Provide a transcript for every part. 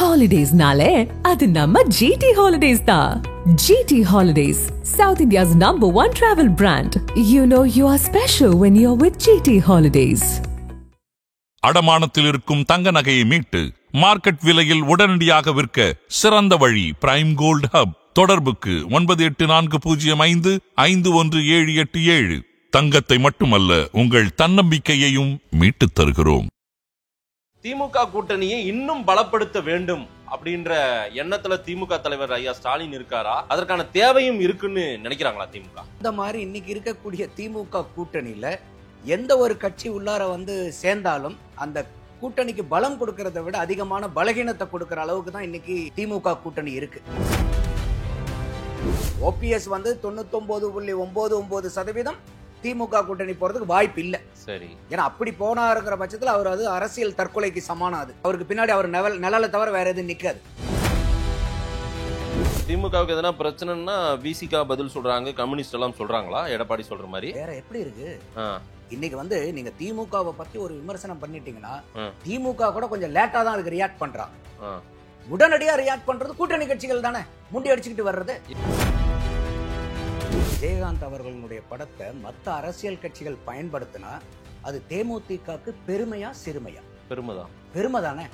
Holidays-nale, adu namma GT Holidays da. GT Holidays, South India's #1 travel brand. You know you are special when you're with GT Holidays. அடமானத்தில் இருக்கும் தங்க நகையை மீட்டு market விலையில் உடனடியாக விற்க சிறந்த வழி பிரைம் கோல்ட் ஹப். தொடர்புக்கு 9840551787. தங்கத்தை மட்டுமல்ல, உங்கள் தன்னம்பிக்கையையும் மீட்டுத் தருகிறோம். திமுக கூட்டணியை இன்னும் பலப்படுத்த வேண்டும் அப்படின்ற எண்ணத்துல திமுக தலைவர் ஐயா ஸ்டாலின் இருக்காரா? அதற்கான தேவையும் இருக்குன்னு நினைக்கிறாங்களா திமுக? இந்த மாதிரி இன்னைக்கு இருக்கக்கூடிய திமுக கூட்டணியில எந்த ஒரு கட்சி உள்ளார சேர்ந்தாலும் அந்த கூட்டணிக்கு பலம் கொடுக்கறதை விட அதிகமான பலகீனத்தை கொடுக்கிற அளவுக்கு தான் இன்னைக்கு திமுக கூட்டணி இருக்கு. ஓபிஎஸ் 99.99% திமுக கூட்டணி போறதுக்கு வாய்ப்பு இல்ல. சரி, ஏன்னா அப்படி போனா இருக்கிற பட்சத்தில் அவர் அது அரசியல் தற்கொலைக்கு சமானாது. அவருக்கு பின்னாடி அவர் நிழலை தவிர வேற எதுவும் நிக்காது. திமுகவுக்கு எதனா பிரச்சனைன்னா விசிகா பதில் சொல்றாங்க, கம்யூனிஸ்ட் எல்லாம் சொல்றாங்களா? எடப்பாடி சொல்ற மாதிரி வேற எப்படி இருக்கு? இன்னைக்கு நீங்க திமுகவை பத்தி ஒரு விமர்சனம் பண்ணிட்டீங்கன்னா திமுக கூட கொஞ்சம் லேட்டா தான் அதுக்கு ரியாக்ட் பண்றான். உடனடியா ரியாக்ட் பண்றது கூட்டணி கட்சிகள் தானே முண்டி அடிச்சுக்கிட்டு வர்றது. விஜயகாந்த் அவர்களுடைய படத்தை மற்ற அரசியல் கட்சிகள் பயன்படுத்தினா அது தேமுதிகக்கு பெருமையா சிறுமையா? பெருமை தானே.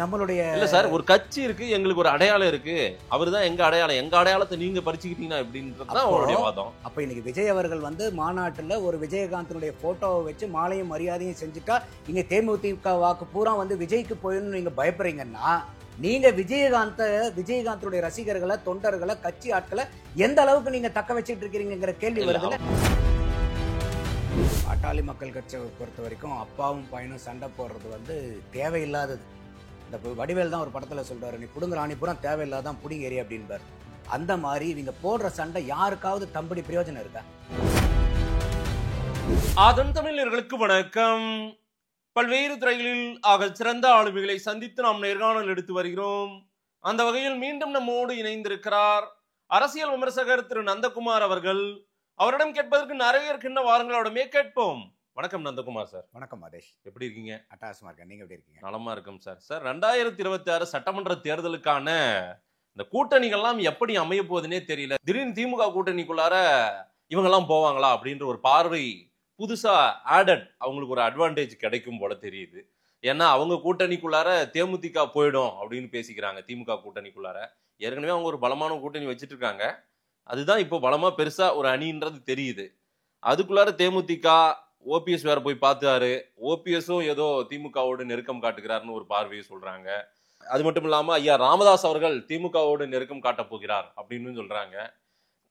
நம்மளுடைய இல்ல சார், ஒரு கட்சி இருக்கு, எங்களுக்கு ஒரு அடையாளம் இருக்கு, அவருதான் எங்க அடையாளம், எங்க அடையாளத்தை நீங்க பறிச்சுக்கிட்டீங்கன்னா எப்படின்றதுதான் அவருடைய வாதம். அப்ப இன்னைக்கு விஜய் அவர்கள் மாநாட்டுல ஒரு விஜயகாந்தனுடைய போட்டோவை வச்சு மாலையும் மரியாதையும் செஞ்சுட்டா இங்க தேமுதிக வாக்கு பூரா விஜய்க்கு போயிடணும் நீங்க பயப்படுறீங்கன்னா, நீங்க விஜயகாந்தனுடைய ரசிகர்களை, தொண்டர்களை, கட்சி ஆட்களை எந்த அளவுக்கு நீங்க தக்க வச்சிட்டு இருக்கீங்கிற கேள்வி வருதுல. பாட்டாளி மக்கள் கட்சியை பொறுத்த வரைக்கும் அப்பாவும் பையனும் சண்டை போடுறது தேவையில்லாதது. இந்த வடிவேல் தான் ஒரு படத்துல சொல்றாரு, நீ புடுங்க ராணி பூரா தேவையில்லாதான் புடிங்க ஏறி அப்படின்பாரு. அந்த மாதிரி இவங்க போடுற சண்டை யாருக்காவது தம்படி பிரயோஜனம் இருக்கா? அதன் தமிழர்களுக்கு வணக்கம். பல்வேறு துறைகளில் ஆக சிறந்த ஆளுமைகளை சந்தித்து நாம் நேர்காணல் எடுத்து வருகிறோம். அந்த வகையில் மீண்டும் நம்மோடு இணைந்திருக்கிறார் அரசியல் விமர்சகர் திரு நந்தகுமார் அவர்கள். அவரிடம் கேட்பதற்கு நிறைய இருக்கின்ற வாரங்களோடமே கேட்போம். வணக்கம் நந்தகுமார் சார். வணக்கம் ஆதேஷ், எப்படி இருக்கீங்க? அட்டாசமா இருக்கேன், நீங்க எப்படி இருக்கீங்க? நலமா இருக்கும் சார். சார், 2026 சட்டமன்ற தேர்தலுக்கான இந்த கூட்டணிகள்லாம் எப்படி அமைய போகுதுன்னே தெரியல. திடீர்னு திமுக கூட்டணிக்குள்ளார இவங்கெல்லாம் போவாங்களா அப்படின்ற ஒரு பார்வை புதுசா ஆடட் அவங்களுக்கு ஒரு அட்வான்டேஜ் கிடைக்கும் போல தெரியுது. ஏன்னா அவங்க கூட்டணிக்குள்ளார தேமுதிக போயிடும் அப்படின்னு பேசிக்கிறாங்க. திமுக கூட்டணிக்குள்ளார ஏற்கனவே அவங்க ஒரு பலமான கூட்டணி வச்சுட்டு இருக்காங்க. அதுதான் இப்போ பலமா பெருசா ஒரு அணின்றது தெரியுது. அதுக்குள்ளார தேமுதிக ஓபிஎஸ் வேற போய் பார்த்தாரு, ஓபிஎஸும் ஏதோ திமுகவோடு நெருக்கம் காட்டுகிறாருன்னு ஒரு பார்வையை சொல்றாங்க. அது மட்டும் இல்லாம ஐயா ராமதாஸ் அவர்கள் திமுகவோடு நெருக்கம் காட்டப் போகிறார் அப்படின்னு சொல்றாங்க.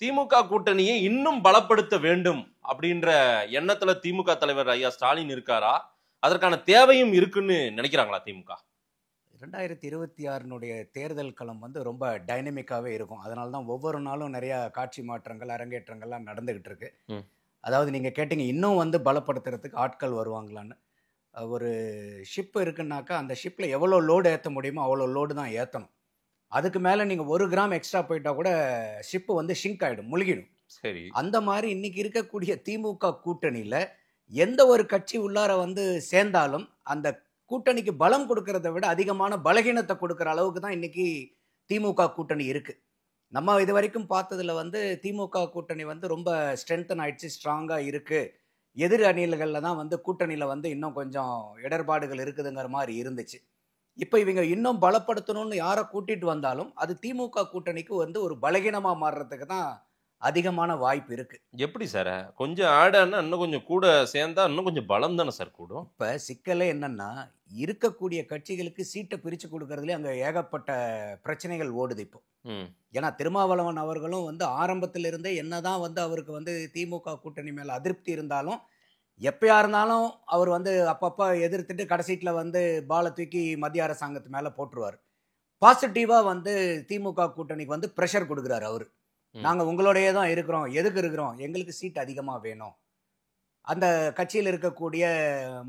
திமுக கூட்டணியை இன்னும் பலப்படுத்த வேண்டும் அப்படின்ற எண்ணத்துல திமுக தலைவர் ஐயா ஸ்டாலின் இருக்காரா? அதற்கான தேவையும் இருக்குன்னு நினைக்கிறாங்களா திமுக? 2026 தேர்தல் களம் ரொம்ப டைனமிக்காவே இருக்கும். அதனாலதான் ஒவ்வொரு நாளும் நிறைய காட்சி மாற்றங்கள், அரங்கேற்றங்கள்லாம் நடந்துகிட்டு இருக்கு. அதாவது நீங்க கேட்டீங்க இன்னும் பலப்படுத்துறதுக்கு ஆட்கள் வருவாங்களான்னு. ஒரு ஷிப் இருக்குன்னாக்கா அந்த ஷிப்ல எவ்வளவு லோடு ஏற்ற முடியுமோ அவ்வளவு லோடு தான் ஏற்றணும். அதுக்கு மேல நீங்க 1 கிராம் எக்ஸ்ட்ரா போயிட்டா கூட ஷிப் ஷிங்க் ஆயிடும், முழுகிடும். சரி, அந்த மாதிரி இன்னைக்கு இருக்கக்கூடிய திமுக கூட்டணியில எந்த ஒரு கட்சி உள்ளார சேர்ந்தாலும் அந்த கூட்டணிக்கு பலம் கொடுக்கறதை விட அதிகமான பலகீனத்தை கொடுக்கிற அளவுக்கு தான் இன்னைக்கு திமுக கூட்டணி இருக்கு. நம்ம இது வரைக்கும் பார்த்ததுல திமுக கூட்டணி ரொம்ப ஸ்ட்ரென்தன் ஆயிடுச்சு, ஸ்ட்ராங்கா இருக்கு. எதிர் அணில்கள்ல தான் கூட்டணியில இன்னும் கொஞ்சம் இடர்பாடுகள் இருக்குதுங்கிற மாதிரி இருந்துச்சு. இப்ப இவங்க இன்னும் பலப்படுத்தணும்னு யாரை கூட்டிட்டு வந்தாலும் அது திமுக கூட்டணிக்கு ஒரு பலகீனமா மாறுறதுக்கு தான் அதிகமான வாய்ப்பு இருக்கு. எப்படி சார் கொஞ்சம் ஆடானா இன்னும் கொஞ்சம் கூட சேர்ந்தா இன்னும் கொஞ்சம் பலம் தானே சார் கூடும்? இப்ப சிக்கலே என்னன்னா, இருக்கக்கூடிய கட்சிகளுக்கு சீட்டை பிரிச்சு கொடுக்கறதுல அங்க ஏகப்பட்ட பிரச்சனைகள் ஓடுது இப்போ. ஏன்னா திருமாவளவன் அவர்களும் ஆரம்பத்துல இருந்தே என்னதான் அவருக்கு திமுக கூட்டணி மேல அதிருப்தி இருந்தாலும் எப்பயா இருந்தாலும் அவர் அப்பப்ப எதிர்த்துட்டு கடைசீட்டில் பாலை தூக்கி மத்திய அரசாங்கத்து மேல போட்டுருவார். பாசிட்டிவா திமுக கூட்டணிக்கு ப்ரெஷர் கொடுக்குறாரு அவரு. நாங்க உங்களோடயே தான் இருக்கிறோம், எதுக்கு இருக்கிறோம், எங்களுக்கு சீட் அதிகமா வேணும். அந்த கட்சியில் இருக்கக்கூடிய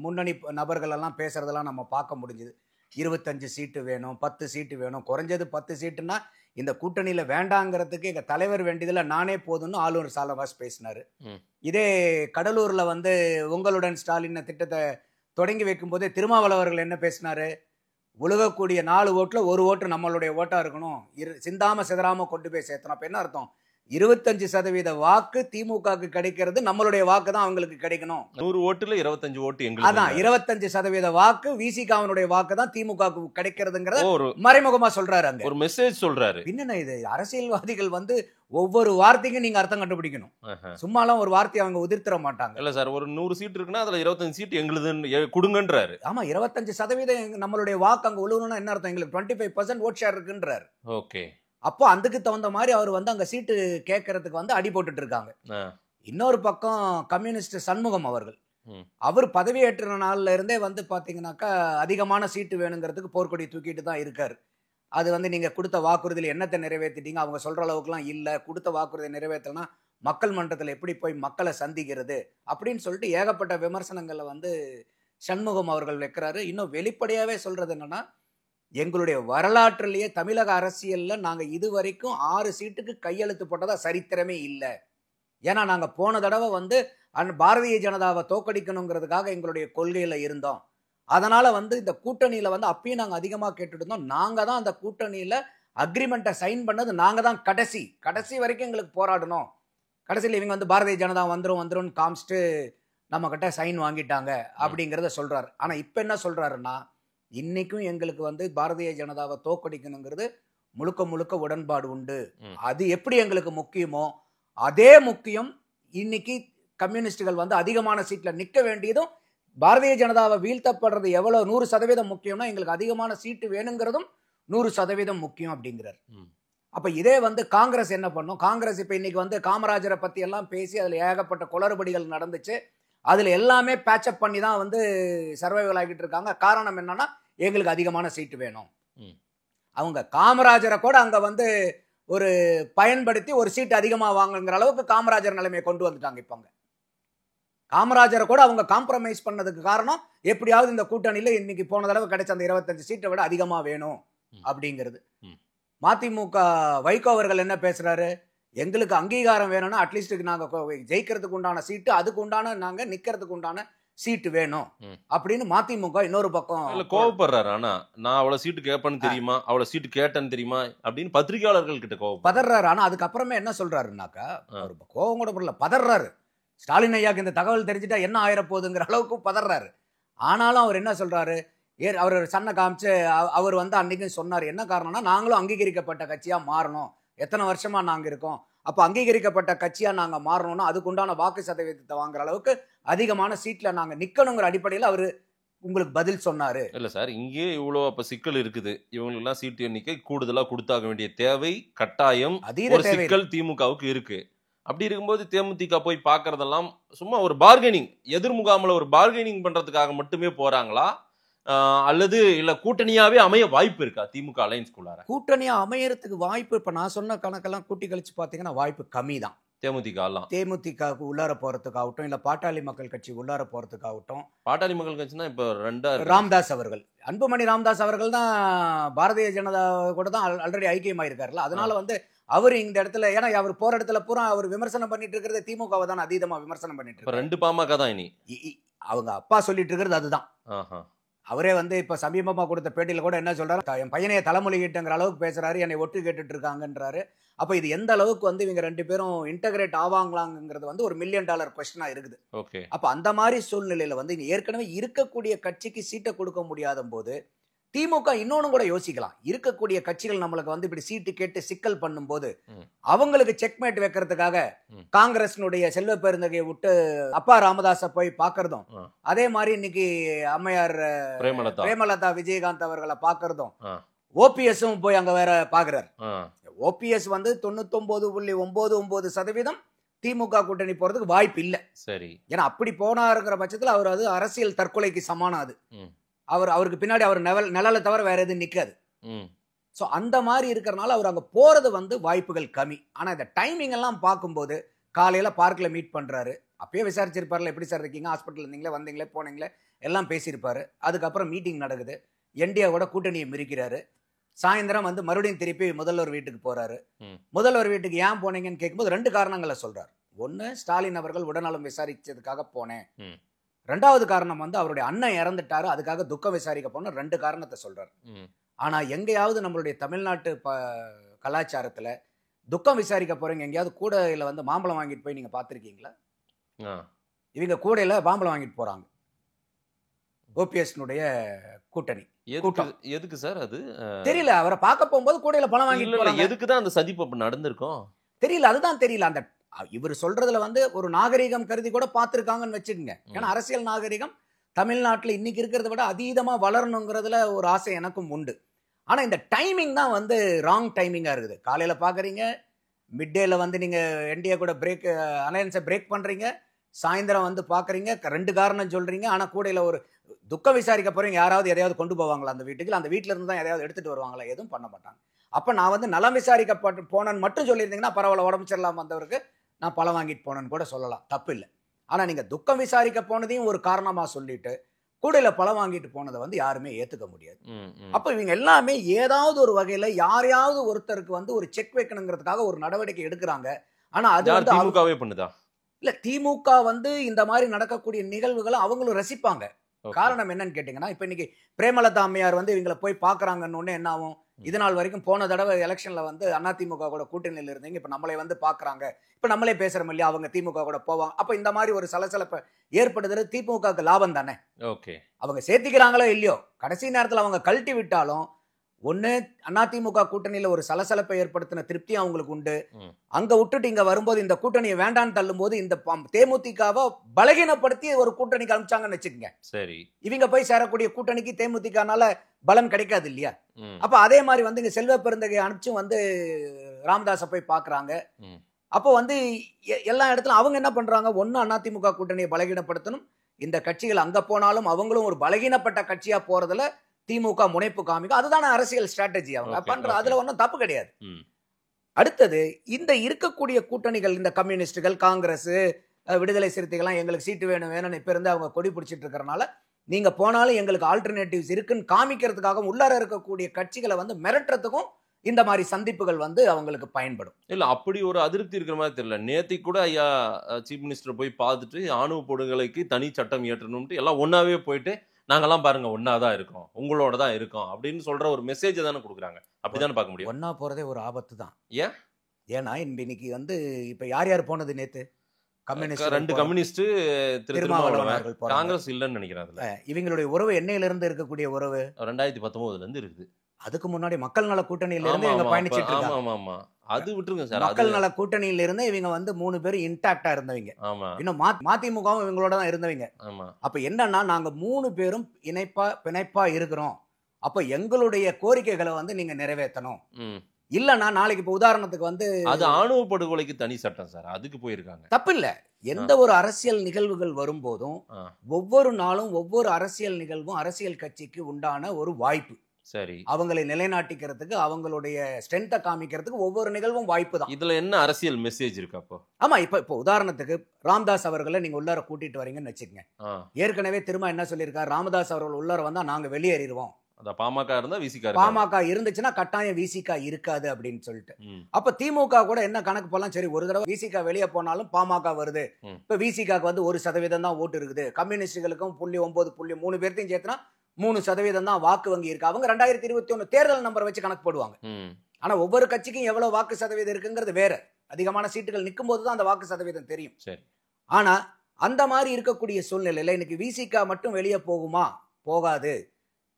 முன்னணி நபர்கள் எல்லாம் பேசுறதெல்லாம் நம்ம பார்க்க முடிஞ்சுது. 25 சீட்டு வேணும், 10 சீட்டு வேணும், குறைஞ்சது 10 சீட்டுன்னா இந்த கூட்டணியில வேண்டாங்கிறதுக்கு எங்க தலைவர் வேண்டியதுல நானே போதும்னு ஆளுநர் சாலவாஸ் பேசினாரு. இதே கடலூர்ல உங்களுடன் ஸ்டாலின் திட்டத்தை தொடங்கி வைக்கும் போதே திருமாவளவர்கள் என்ன பேசினாரு? உலகக்கூடிய 4 ஓட்டுல ஒரு ஓட்டு நம்மளுடைய ஓட்டா இருக்கணும், சிந்தாம சிதறாம கொண்டு போய் சேர்த்தணும். அப்ப என்ன அர்த்தம்? 25% வாக்கு திமுகவுக்கு கிடைக்கிறது, நம்மளுடைய வாக்கு தான் அவங்களுக்கு கிடைக்கணும். 100 ஓட்டுல 25 ஓட்டு எங்களுக்கு. அதான் 25% வாக்கு விசிகாவினுடைய வாக்கு தான் திமுகவுக்கு கிடைக்கிறதுங்கிறத ஒரு மறைமுகமா சொல்றாரு. அங்க ஒரு மெசேஜ் சொல்றாரு. பின்ன இது அரசியல்வாதிகள் வந்து ஒவ்வொரு வார்த்தைக்கும் நீங்க அர்த்தம் கண்டுபிடிக்கணும். சும்மாலாம் ஒரு வார்த்தையை அவங்க உதிர்த்திட மாட்டாங்க. இல்ல சார், ஒரு 100 சீட் இருக்குன்னா அதுல 25 சீட் எங்களுதுன்னு கொடுங்கன்றாரு. ஆமா, 25% நம்மளுடைய வாக்கு அங்க உழுவணும்னா என்ன அர்த்தம்? எங்களுக்கு 25% ஓட் ஷேர் இருக்குன்றாரு. ஓகே. அப்போ அதுக்கு தகுந்த மாதிரி அவர் வந்து அங்க சீட்டு கேட்கறதுக்கு வந்து அடி போட்டுட்டு இருக்காங்க. இன்னொரு பக்கம் கம்யூனிஸ்ட் சண்முகம் அவர்கள், அவர் பதவியேற்ற நாள்ல இருந்தே வந்து பாத்தீங்கன்னாக்கா அதிகமான சீட்டு வேணுங்கிறதுக்கு போர்க்கொடி தூக்கிட்டு தான் இருக்காரு. அது வந்து நீங்க கொடுத்த வாக்குறுதியில் என்னத்தை நிறைவேற்றிட்டீங்க, அவங்க சொல்ற அளவுக்குலாம் இல்லை, கொடுத்த வாக்குறுதியை நிறைவேற்றனா மக்கள் மன்றத்தில் எப்படி போய் மக்களை சந்திக்கிறது அப்படின்னு சொல்லிட்டு ஏகப்பட்ட விமர்சனங்களை வந்து சண்முகம் அவர்கள் வைக்கிறாரு. இன்னும் வெளிப்படையாவே சொல்றது என்னன்னா, எங்களுடைய வரலாற்றிலேயே தமிழக அரசியல்ல நாங்க இதுவரைக்கும் 6 சீட்டுக்கு கையெழுத்து போட்டதா சரித்திரமே இல்லை. ஏன்னா நாங்க போன தடவை வந்து பாரதிய ஜனதாவை தோக்கடிக்கணுங்கிறதுக்காக எங்களுடைய கொள்கையில இருந்தோம். அதனால வந்து இந்த கூட்டணியில வந்து அப்பயும் நாங்க அதிகமா கேட்டுட்டு இருந்தோம். நாங்க தான் அந்த கூட்டணியில அக்ரிமெண்ட்டை சைன் பண்ணது, நாங்க தான் கடைசி வரைக்கும் எங்களுக்கு போராடணும். கடைசியில் இவங்க வந்து பாரதிய ஜனதா வந்துரும் காமிச்சிட்டு நம்ம கிட்ட சைன் வாங்கிட்டாங்க அப்படிங்கிறத சொல்றாரு. ஆனா இப்ப என்ன சொல்றாருன்னா, இன்னைக்கும் எங்களுக்கு வந்து பாரதிய ஜனதாவை தோக்கடிக்கணுங்கிறது முழுக்க முழுக்க உடன்பாடு உண்டு. அது எப்படி எங்களுக்கு முக்கியமோ அதே முக்கியம் இன்னைக்கு கம்யூனிஸ்டுகள் வந்து அதிகமான சீட்ல நிக்க வேண்டியதும், பாரதிய ஜனதாவை வீழ்த்தப்படுறது எவ்வளவு 100% முக்கியம்னா எங்களுக்கு அதிகமான சீட்டு வேணுங்கிறதும் 100% முக்கியம் அப்படிங்கிறார். அப்ப இதே வந்து காங்கிரஸ் என்ன பண்ணும்? காங்கிரஸ் இப்ப இன்னைக்கு வந்து காமராஜரை பத்தி எல்லாம் பேசி அதுல ஏகப்பட்ட குளறுபடிகள் நடந்துச்சு. அதுல எல்லாமே பேட்சப் பண்ணி தான் வந்து சர்வைவல் ஆகிட்டு இருக்காங்க. காரணம் என்னன்னா, எங்களுக்கு அதிகமான சீட்டு வேணும். அவங்க காமராஜரை கூட அங்க வந்து ஒரு பயன்படுத்தி ஒரு சீட்டு அதிகமா வாங்குங்கிற அளவுக்கு காமராஜர் நிலைமையை கொண்டு வந்துட்டாங்க. இப்ப காமராஜரை கூட அவங்க காம்ப்ரமைஸ் பண்ணதுக்கு காரணம், எப்படியாவது இந்த கூட்டணியில இன்னைக்கு போன தடவை கிடைச்ச அந்த 25 சீட்டை விட அதிகமா வேணும் அப்படிங்கிறது. மதிமுக வைகோ அவர்கள் என்ன பேசுறாரு? எங்களுக்கு அங்கீகாரம் வேணும்னா அட்லீஸ்ட் நாங்க ஜெயிக்கிறதுக்கு உண்டான சீட்டு, அதுக்கு உண்டான நாங்க நிக்கிறதுக்கு உண்டான சீட்டு வேணும் அப்படின்னு மதிமுக இன்னொரு பக்கம் கோவப்படுறாரு. ஆனா நான் அவ்வளவு சீட்டு கேட்பேன்னு தெரியுமா, அவ்வளவு சீட்டு கேட்டேன்னு தெரியுமா அப்படின்னு பத்திரிகையாளர்கள் கிட்ட பதறாரு. ஆனா அதுக்கப்புறமே என்ன சொல்றாருன்னாக்கா, கோவம் கூட படல, பதறாரு. ஸ்டாலின் ஐயாக்கு இந்த தகவல் தெரிஞ்சுட்டா என்ன ஆயிரப்போகுதுங்கிற அளவுக்கு பதறாரு. ஆனாலும் அவர் என்ன சொல்றாரு, அவர் சன்னை காமிச்சு அவர் வந்து அன்னைக்கு சொன்னார். என்ன காரணம்னா, நாங்களும் அங்கீகரிக்கப்பட்ட கட்சியா மாறணும், எத்தனை வருஷமா நாங்க இருக்கோம், அப்ப அங்கீகரிக்கப்பட்ட கட்சியா நாங்க மாறணும்னா அதுக்குண்டான வாக்கு சதவீதத்தை வாங்குற அளவுக்கு அதிகமான சீட்ல நாங்க நிக்கணுங்கிற அடிப்படையில் அவரு உங்களுக்கு பதில் சொன்னாரு. இல்ல சார், இங்கே இவ்வளவு அப்ப சிக்கல் இருக்குது. இவங்களுக்கு எல்லாம் சீட்டு எண்ணிக்கை கூடுதலா கொடுத்தாக வேண்டிய தேவை கட்டாயம், ஒரு சிக்கல் திமுகவுக்கு இருக்கு. அப்படி இருக்கும்போது தேமுதிக போய் பாக்குறதெல்லாம் சும்மா ஒரு பார்கெனிங், எதிர்முகாமில் ஒரு பார்கெனிங் பண்றதுக்காக மட்டுமே போறாங்களா, அல்லது இல்ல கூட்டணியாவே அமைய வாய்ப்பு இருக்கா திமுக அலைன்ஸ்குள்ளார? கூட்டணியா அமையறதுக்கு வாய்ப்பு, இப்ப நான் சொன்ன கணக்கெல்லாம் கூட்டி கழிச்சு பாத்தீங்கன்னா வாய்ப்பு கம்மி தான். தேமுதிகவுக்கு உள்ளார போறதுக்காகட்டும், இல்ல பாட்டாளி மக்கள் கட்சி உள்ளார போறதுக்காகட்டும். பாட்டாளி மக்கள் கட்சினா இப்ப ராம்தாஸ் அவர்கள், அன்புமணி ராமதாஸ் அவர்கள் தான் பாரதிய ஜனதா கூட தான் ஆல்ரெடி ஐக்கியமாயிருக்காருல்ல. அதனால வந்து அவர் இந்த இடத்துல, ஏன்னா அவர் போற இடத்துல பூரா அவர் விமர்சனம் பண்ணிட்டு இருக்கிறது திமுகவை தான் அதீதமா விமர்சனம் பண்ணிட்டு இருக்காரு. 2 பாமக தான் இனி அவங்க அப்பா சொல்லிட்டு இருக்கிறது அதுதான். அவரே வந்து இப்ப சமீபமா கொடுத்த பேட்டியில கூட என்ன சொல்றாரு, என் பையனைய தலைமொழிகிட்டங்கிற அளவுக்கு பேசுறாரு, என்னை ஒட்டு கேட்டுட்டு இருக்காங்கன்றாரு. அப்ப இது எந்த அளவுக்கு வந்து இவங்க 2 பேரும் இன்டகிரேட் ஆவாங்களாங்கிறது வந்து ஒரு $1 மில்லியன் கொஸ்டினா இருக்குது. அப்ப அந்த மாதிரி சூழ்நிலையில வந்து ஏற்கனவே இருக்கக்கூடிய கட்சிக்கு சீட்டை கொடுக்க முடியாத போது திமுக இன்னொன்னு கூட யோசிக்கலாம். இருக்கக்கூடிய கட்சிகள் நம்மளுக்கு வந்து இப்படி சீட்டு கேட்டு சிக்கல் பண்ணும் போது அவங்களுக்கு செக்மேட் வைக்கிறதுக்காக காங்கிரஸ்னுடைய செல்வ பெருந்தகையை விட்டு அப்பா ராமதாஸை போய் பாக்குறதும், அதே மாதிரி இன்னைக்கு அம்மையார் பிரேமலதா விஜயகாந்த் அவர்களை பாக்குறதும், ஓபிஎஸும் போய் அங்க வேற பாக்குறாரு. ஓபிஎஸ் வந்து 99.99% திமுக கூட்டணி போறதுக்கு வாய்ப்பு இல்லை. சரி, ஏன்னா அப்படி போனாருங்கிற பட்சத்தில் அவர் அது அரசியல் தற்கொலைக்கு சமானம். அது அவருக்கு பின்னாடி அவர் நிழலை தவிர வேற எதுவும் நிக்காது. ஸோ அந்த மாதிரி இருக்கிறனால அவர் அங்கே போறது வந்து வாய்ப்புகள் கம்மி. ஆனால் இந்த டைமிங் எல்லாம் பார்க்கும்போது காலையில் பார்க்கில் மீட் பண்ணுறாரு, அப்பயே விசாரிச்சிருப்பார்ல, எப்படி சார் இருக்கீங்க, ஹாஸ்பிட்டல் இருந்தீங்களே, வந்தீங்களே, போனீங்களே, எல்லாம் பேசியிருப்பாரு. அதுக்கப்புறம் மீட்டிங் நடக்குது, என்டிஏவோட கூட்டணியை மிரிக்கிறாரு. சாயந்தரம் வந்து மறுபடியும் திருப்பி முதல்வர் வீட்டுக்கு போறாரு. முதல்வர் வீட்டுக்கு ஏன் போனீங்கன்னு கேட்கும்போது 2 காரணங்களை சொல்றாரு. ஒன்று, ஸ்டாலின் அவர்கள் உடல்நலம் விசாரிச்சதுக்காக போனேன். ரெண்டாவது காரணம் வந்து அவருடைய அண்ணன் இறந்துட்டாரு, அதுக்காக துக்கம் விசாரிக்க போன 2 காரணத்தை சொல்றாரு. ஆனா எங்கேயாவது நம்மளுடைய தமிழ்நாட்டு கலாச்சாரத்துல துக்கம் விசாரிக்க போறீங்க எங்கேயாவது கூடையில வந்து மாம்பழம் வாங்கிட்டு போய் நீங்க பாத்திருக்கீங்களா? இவங்க கூடையில மாம்பழம் வாங்கிட்டு போறாங்க. ஓபிஎஸ்னுடைய கூட்டணி. எதுக்கு சார் அது தெரியல. அவரை பார்க்க போகும்போது கூடையில பணம் வாங்கிட்டு போறாங்க. எதுக்கு தான் அந்த சதிப்பு நடந்திருக்கும் தெரியல. அதுதான் தெரியல. அந்த இவர் சொல்றதுல வந்து ஒரு நாகரிகம் கருதி கூட பார்த்துருக்காங்கன்னு வச்சுக்கோங்க. ஏன்னா அரசியல் நாகரிகம் தமிழ்நாட்டில் இன்னைக்கு இருக்கிறத விட அதீதமா வளரணுங்கிறதுல ஒரு ஆசை எனக்கும் உண்டு. ஆனா இந்த டைமிங் தான் வந்து ராங் டைமிங்கா இருக்குது. காலையில பாக்குறீங்க, மிட் டேல வந்து நீங்க என்டிஏ கூட பிரேக் அலையன்ஸை பிரேக் பண்றீங்க, சாயந்தரம் வந்து பாக்குறீங்க 2 காரணம் சொல்றீங்க. ஆனா கூடையில ஒரு துக்கம் விசாரிக்க போறீங்க, யாராவது எதையாவது கொண்டு போவாங்களா அந்த வீட்டுக்கு? அந்த வீட்டுல இருந்து தான் எதையாவது எடுத்துட்டு வருவாங்களா? எதுவும் பண்ண மாட்டாங்க. அப்ப நான் வந்து நலம் விசாரிக்கப்பட்டு போனேன்னு மட்டும் சொல்லியிருந்தீங்கன்னா பரவாயில்ல, உடம்பு சரியில்லாம வந்தவருக்கு நான் பழம் வாங்கிட்டு போனேன்னு கூட சொல்லலாம், தப்பு இல்லை. ஆனா நீங்க துக்கம் விசாரிக்க போனதையும் ஒரு காரணமா சொல்லிட்டு கூடையில பழம் வாங்கிட்டு போனதை வந்து யாருமே ஏத்துக்க முடியாது. அப்ப இவங்க எல்லாமே ஏதாவது ஒரு வகையில யாரையாவது ஒருத்தருக்கு வந்து ஒரு செக் வைக்கணுங்கிறதுக்காக ஒரு நடவடிக்கை எடுக்கிறாங்க. ஆனா அது வந்து திமுகவே பண்ணுதா? இல்ல, திமுக வந்து இந்த மாதிரி நடக்கக்கூடிய நிகழ்வுகளை அவங்களும் ரசிப்பாங்க. காரணம் என்னன்னு கேட்டீங்கன்னா, இப்ப இன்னைக்கு பிரேமலதா அம்மையார் வந்து இவங்களை போய் பாக்குறாங்கன்னு என்ன ஆகும்? இது நாள் வரைக்கும் போன தடவை எலெக்ஷன்ல வந்து அதிமுக கூட கூட்டணியில் இருந்தீங்க, இப்ப நம்மளை வந்து பாக்குறாங்க, இப்ப நம்மளே பேசுறோம் இல்லையா, அவங்க திமுக கூட போவாங்க. அப்ப இந்த மாதிரி ஒரு சலசலப்பை ஏற்படுத்துறது திமுகவுக்கு லாபம் தானே. ஓகே, அவங்க சேர்த்திக்கிறாங்களோ இல்லையோ, கடைசி நேரத்தில் அவங்க கழட்டி விட்டாலும் ஒண்ணு அதிமுக கூட்டணியில ஒரு சலசலப்பை ஏற்படுத்தின திருப்தி அவங்களுக்கு உண்டு. அங்க விட்டுட்டு இங்க வரும்போது இந்த கூட்டணியை வேண்டான்னு தள்ளும் போது இந்த தேமுதிகவை பலகீனப்படுத்தி ஒரு கூட்டணிக்கு அனுப்பிச்சாங்கன்னு வச்சுக்கோங்க. சரி, இவங்க போய் சேரக்கூடிய கூட்டணிக்கு தேமுதிகனால பலம் கிடைக்காது இல்லையா? அப்ப அதே மாதிரி வந்து இங்க செல்வ பெருந்தகை அனுப்பிச்சும் வந்து ராமதாஸை போய் பாக்குறாங்க. அப்போ வந்து எல்லா இடத்துலயும் அவங்க என்ன பண்றாங்க, ஒன்னு அதிமுக கூட்டணியை பலகீனப்படுத்தணும், இந்த கட்சிகள் அங்க போனாலும் அவங்களும் ஒரு பலகீனப்பட்ட கட்சியா போறதுல திமுக முனைப்பு காமிக்கும். அதுதான அரசியல் ஸ்ட்ராட்டஜி அவங்க பண்ற. அதுல ஒன்றும் தப்பு கிடையாது. அடுத்தது இந்த இருக்கக்கூடிய கூட்டணிகள், இந்த கம்யூனிஸ்டுகள், காங்கிரஸ், விடுதலை சிறுத்தைகள்லாம் எங்களுக்கு சீட்டு வேணும் வேணும்னு இப்ப இருந்து அவங்க கொடி பிடிச்சிட்டு இருக்கறனால நீங்க போனாலும் எங்களுக்கு ஆல்டர்னேட்டிவ்ஸ் இருக்குன்னு காமிக்கிறதுக்காக உள்ளார இருக்கக்கூடிய கட்சிகளை வந்து மிரட்டுறதுக்கும் இந்த மாதிரி சந்திப்புகள் வந்து அவங்களுக்கு பயன்படும். இல்ல அப்படி ஒரு அதிருப்தி இருக்கிற மாதிரி தெரியல. நேத்தி கூட ஐயா சீஃப் மினிஸ்டர் போய் பார்த்துட்டு ஆணவ படுகொலைக்கு தனி சட்டம் இயற்றணும்ட்டு எல்லாம் ஒன்னாவே போயிட்டு நாங்கெல்லாம் பாருங்க ஒன்னாதான் இருக்கோம், உங்களோட தான் இருக்கோம் அப்படின்னு சொல்ற ஒரு மெசேஜ் தானே கொடுக்குறாங்க. அப்படிதானே பார்க்க முடியும். ஒன்னா போறதே ஒரு ஆபத்து தான். ஏன்னா இன்னைக்கு வந்து இப்ப யார் யார் போனது நேத்து? ரெண்டு கம்யூனிஸ்ட், திருமாவளவன், காங்கிரஸ் இல்லன்னு நினைக்கிறேன். இவங்களுடைய உறவு என்னையில இருந்து இருக்கக்கூடிய உறவு 2019 இருந்து இருக்குது. அதுக்கு முன்னாடி மக்கள் நல கூட்டணியில இருந்து இவங்க பயணிச்சிட்டு இருக்காங்க. ஆமா ஆமா, அது விட்டுருங்க சார். மக்கள் நல கூட்டணியில இருந்து இவங்க வந்து 3 பேரும் இன்டாக்டா இருந்தவங்க. இன்னும் மதிமுகவும் இவங்களோட தான் இருந்தவங்க. அப்ப என்னன்னா, நாங்க 3 பேரும் பிணைப்பா இருக்கிறோம். அப்ப எங்களுடைய கோரிக்கைகளை வந்து நீங்க நிறைவேற்றணும். இல்லன்னா நாளைக்கு இப்ப உதாரணத்துக்கு வந்து அது ஆணவ படுகொலைக்கு தனி சட்டம் சார், அதுக்கு போயிருக்காங்க. தப்பு இல்ல. எந்த ஒரு அரசியல் நிகழ்வுகள் வரும்போதும் ஒவ்வொரு நாளும் ஒவ்வொரு அரசியல் நிகழ்வும் அரசியல் கட்சிக்கு உண்டான ஒரு வாய்ப்பு. சரி, அவங்களை நிலைநாட்டிக்கிறதுக்கு, அவங்களுடைய ஸ்ட்ரென்த்தை காமிக்கிறதுக்கு ஒவ்வொரு நிகழ்வும் வாய்ப்பு தான். இதுல என்ன அரசியல் மெசேஜ் இருக்கு அப்போ? ஆமா, இப்ப உதாரணத்துக்கு ராமதாஸ் அவர்களை நீங்க உள்ளார கூட்டிட்டு வரீங்கன்னு வச்சுக்கங்க. ஏற்கனவே திரும்ப என்ன சொல்லியிருக்காரு, ராமதாஸ் அவர்கள் உள்ளார வந்தா நாங்க வெளியேறிடுவோம். பாமக இருந்தா விசிக, பாமக இருந்துச்சுன்னா கட்டாயம் விசிக இருக்காது அப்படின்னு சொல்லிட்டு. அப்ப திமுக கூட என்ன கணக்கு போலாம், சரி ஒரு தடவை விசிக வெளியே போனாலும் பாமக வருது, இப்ப விசிக வந்து 1% தான் ஓட்டு இருக்குது, கம்யூனிஸ்டுகளுக்கும் 0.9 பேர்த்தையும் சேர்த்துனா 3% தான் வாக்கு வங்கி இருக்கு. அவங்க 2021 தேர்தல் நம்பர் வச்சு கணக்கு போடுவாங்க. ஆனா ஒவ்வொரு கட்சிக்கும் எவ்வளவு வாக்கு சதவீதம் இருக்குங்கிறது வேற. அதிகமான சீட்டுகள் நிற்கும் போதுதான் அந்த வாக்கு சதவீதம் தெரியும். ஆனா அந்த மாதிரி இருக்கக்கூடிய சூழ்நிலையில இன்னைக்கு விசிக மட்டும் வெளியே போகுமா? போகாது.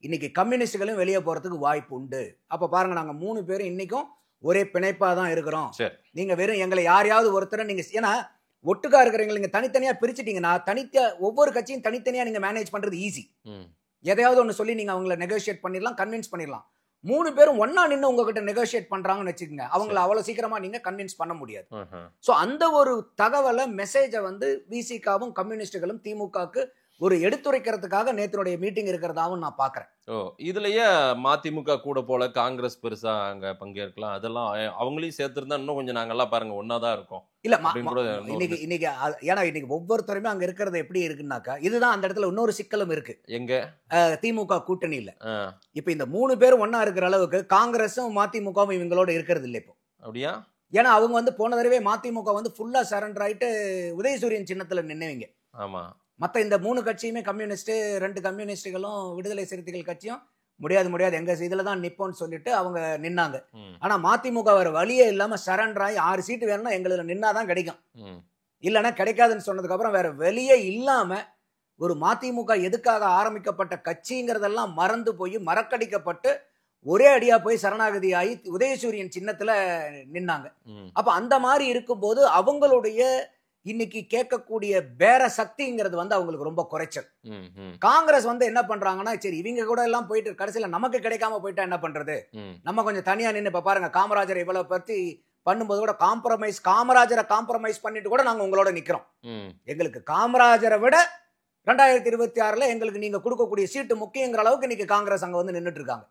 இன்னைக்கு கம்யூனிஸ்டுகளும் வெளியே போறதுக்கு வாய்ப்பு உண்டு. அப்ப பாருங்க, நாங்க 3 பேரும் இன்னைக்கும் ஒரே பிணைப்பா தான் இருக்கிறோம். நீங்க வெறும் எங்களை யாரையாவது ஒருத்தரை நீங்க, ஏன்னா ஒட்டுக்கா இருக்கிறவங்க நீங்க தனித்தனியா பிரிச்சுட்டீங்கன்னா ஒவ்வொரு கட்சியும் தனித்தனியா நீங்க மேனேஜ் பண்றது ஈஸி. எதையாவது ஒன்று சொல்லி நீங்க அவங்களை நெகோஷியேட் பண்ணிடலாம், கன்வின்ஸ் பண்ணிடலாம். 3 பேரும் ஒன்னா நின்று உங்ககிட்ட நெகோஷியேட் பண்றாங்கன்னு வச்சுக்கோங்க, அவங்களை அவ்வளவு சீக்கிரமா நீங்க கன்வின்ஸ் பண்ண முடியாது. சோ அந்த ஒரு தகவலை, மெசேஜை வந்து விசிகாவும் கம்யூனிஸ்டுகளும் திமுகவுக்கு ஒரு எடுத்துரைக்கிறதுக்காக நேத்தினுடைய மீட்டிங் இருக்கிறதாவும் நான் பாக்குறேன். இதுலயே மதிமுக கூட போல காங்கிரஸ் பெருசா அங்க பங்கேற்கலாம், அதெல்லாம் அவங்களையும் சேர்த்திருந்தா இன்னும் கொஞ்சம் நாங்கெல்லாம் பாருங்க ஒன்னாதான் இருக்கோம். இல்ல இன்னைக்கு ஏன்னா இன்னைக்கு ஒவ்வொருத்தருமே அங்க இருக்கிறது எப்படி இருக்குன்னாக்கா, இதுதான் அந்த இடத்துல இன்னொரு சிக்கலும் இருக்கு. எங்க திமுக கூட்டணியில இப்ப இந்த 3 பேரும் ஒன்னா இருக்கிற அளவுக்கு காங்கிரஸும் மதிமுகவும் இவங்களோட இருக்கிறது இல்லை இப்போ. அப்படியா? ஏன்னா அவங்க வந்து போன தடவை மதிமுக வந்து ஃபுல்லா சரண்டர் ஆயிட்டு உதயசூரியன் சின்னத்துல நின்னவங்க. ஆமா, மற்ற இந்த 3 கட்சியுமே கம்யூனிஸ்ட், 2 கம்யூனிஸ்டுகளும் விடுதலை சிறுத்தைகள் கட்சியும் முடியாது எங்க இதுல தான் நிப்போன்னு சொல்லிட்டு அவங்க நின்னாங்க. ஆனா மதிமுக வேற வழியே இல்லாம சரண்டர் ஆகி 6 சீட்டு வேணும்னா எங்களுக்கு நின்னாதான் கிடைக்கும், இல்லைன்னா கிடைக்காதுன்னு சொன்னதுக்கு அப்புறம் வேற வெளியே இல்லாம ஒரு மதிமுக எதுக்காக ஆரம்பிக்கப்பட்ட கட்சிங்கிறதெல்லாம் மறந்து போய் மறக்கடிக்கப்பட்டு ஒரே அடியா போய் சரணாகதி ஆகி உதயசூரியன் சின்னத்துல நின்னாங்க. அப்ப அந்த மாதிரி இருக்கும்போது அவங்களுடைய இன்னைக்கு கேட்கக்கூடிய பேர சக்திங்கிறது வந்து அவங்களுக்கு ரொம்ப குறைச்சல். காங்கிரஸ் வந்து என்ன பண்றாங்கன்னா, சரி இவங்க கூட எல்லாம் போயிட்டு கடைசியில நமக்கு கிடைக்காம போயிட்டா என்ன பண்றது, நம்ம கொஞ்சம் தனியா நின்று இப்ப பாருங்க காமராஜர் இவ்வளவு பத்தி பண்ணும்போது கூட காமராஜரை காம்ப்ரமைஸ் பண்ணிட்டு கூட நாங்க உங்களோட நிக்கிறோம். எங்களுக்கு காமராஜரை விட 2026 எங்களுக்கு நீங்க கொடுக்கக்கூடிய சீட்டு முக்கியங்கிற அளவுக்கு இன்னைக்கு காங்கிரஸ் அங்க வந்து நின்றுட்டு இருக்காங்க.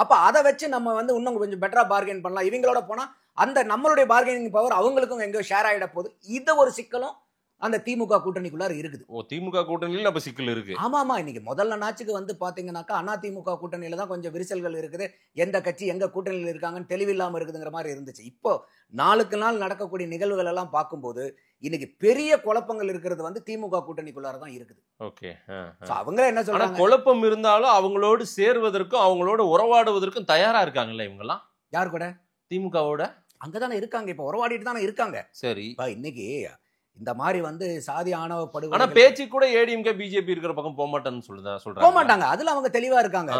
அப்ப அதை வச்சு நம்ம வந்து இன்னும் கொஞ்சம் பெட்டரா பார்கெயின் பண்ணலாம். இவங்களோட போனா அந்த நம்மளுடைய பார்கெனிங் பவர் அவங்களுக்கும் எங்கேயோ ஷேர் ஆயிட போகுது. இது ஒரு சிக்கலும் அந்த திமுக கூட்டணிக்குள்ளார இருக்குது. திமுக கூட்டணியில் அப்ப சிக்கல் இருக்கு. ஆமா, இன்னைக்கு முதல்ல நாச்சுக்கு வந்து பாத்தீங்கன்னாக்கா அதிமுக கூட்டணியில தான் கொஞ்சம் விரிசல்கள் இருக்குது. எந்த கட்சி எங்க கூட்டணியில் இருக்காங்கன்னு தெளிவில்லாம இருக்குதுங்கிற மாதிரி இருந்துச்சு. இப்போ நாளுக்கு நாள் நடக்கக்கூடிய நிகழ்வுகள் எல்லாம் பார்க்கும்போது இன்னைக்கு பெரிய குழப்பங்கள் இருக்கிறது வந்து திமுக கூட்டணிக்குள்ளார தான் இருக்குது. ஓகே, அவங்க என்ன சொல்றாங்க, குழப்பம் இருந்தாலும் அவங்களோடு சேர்வதற்கும் அவங்களோட உறவாடுவதற்கும் தயாரா இருக்காங்கல்ல இவங்கெல்லாம். யார் கூட? திமுகவோட அங்கதானே இருக்காங்க, இப்ப உறவாடிட்டு தானே இருக்காங்க. சரி, இன்னைக்கு இந்த மாதிரி வந்து சாதி ஆணவ படுகொலை, ஆனா பேச்சு கூட ஏடிஎம்கே பிஜேபி இருக்கிற பக்கம் போக மாட்டேன்னு சொல்றாங்க. போக மாட்டாங்க, அதுல அவங்க தெளிவா இருக்காங்க.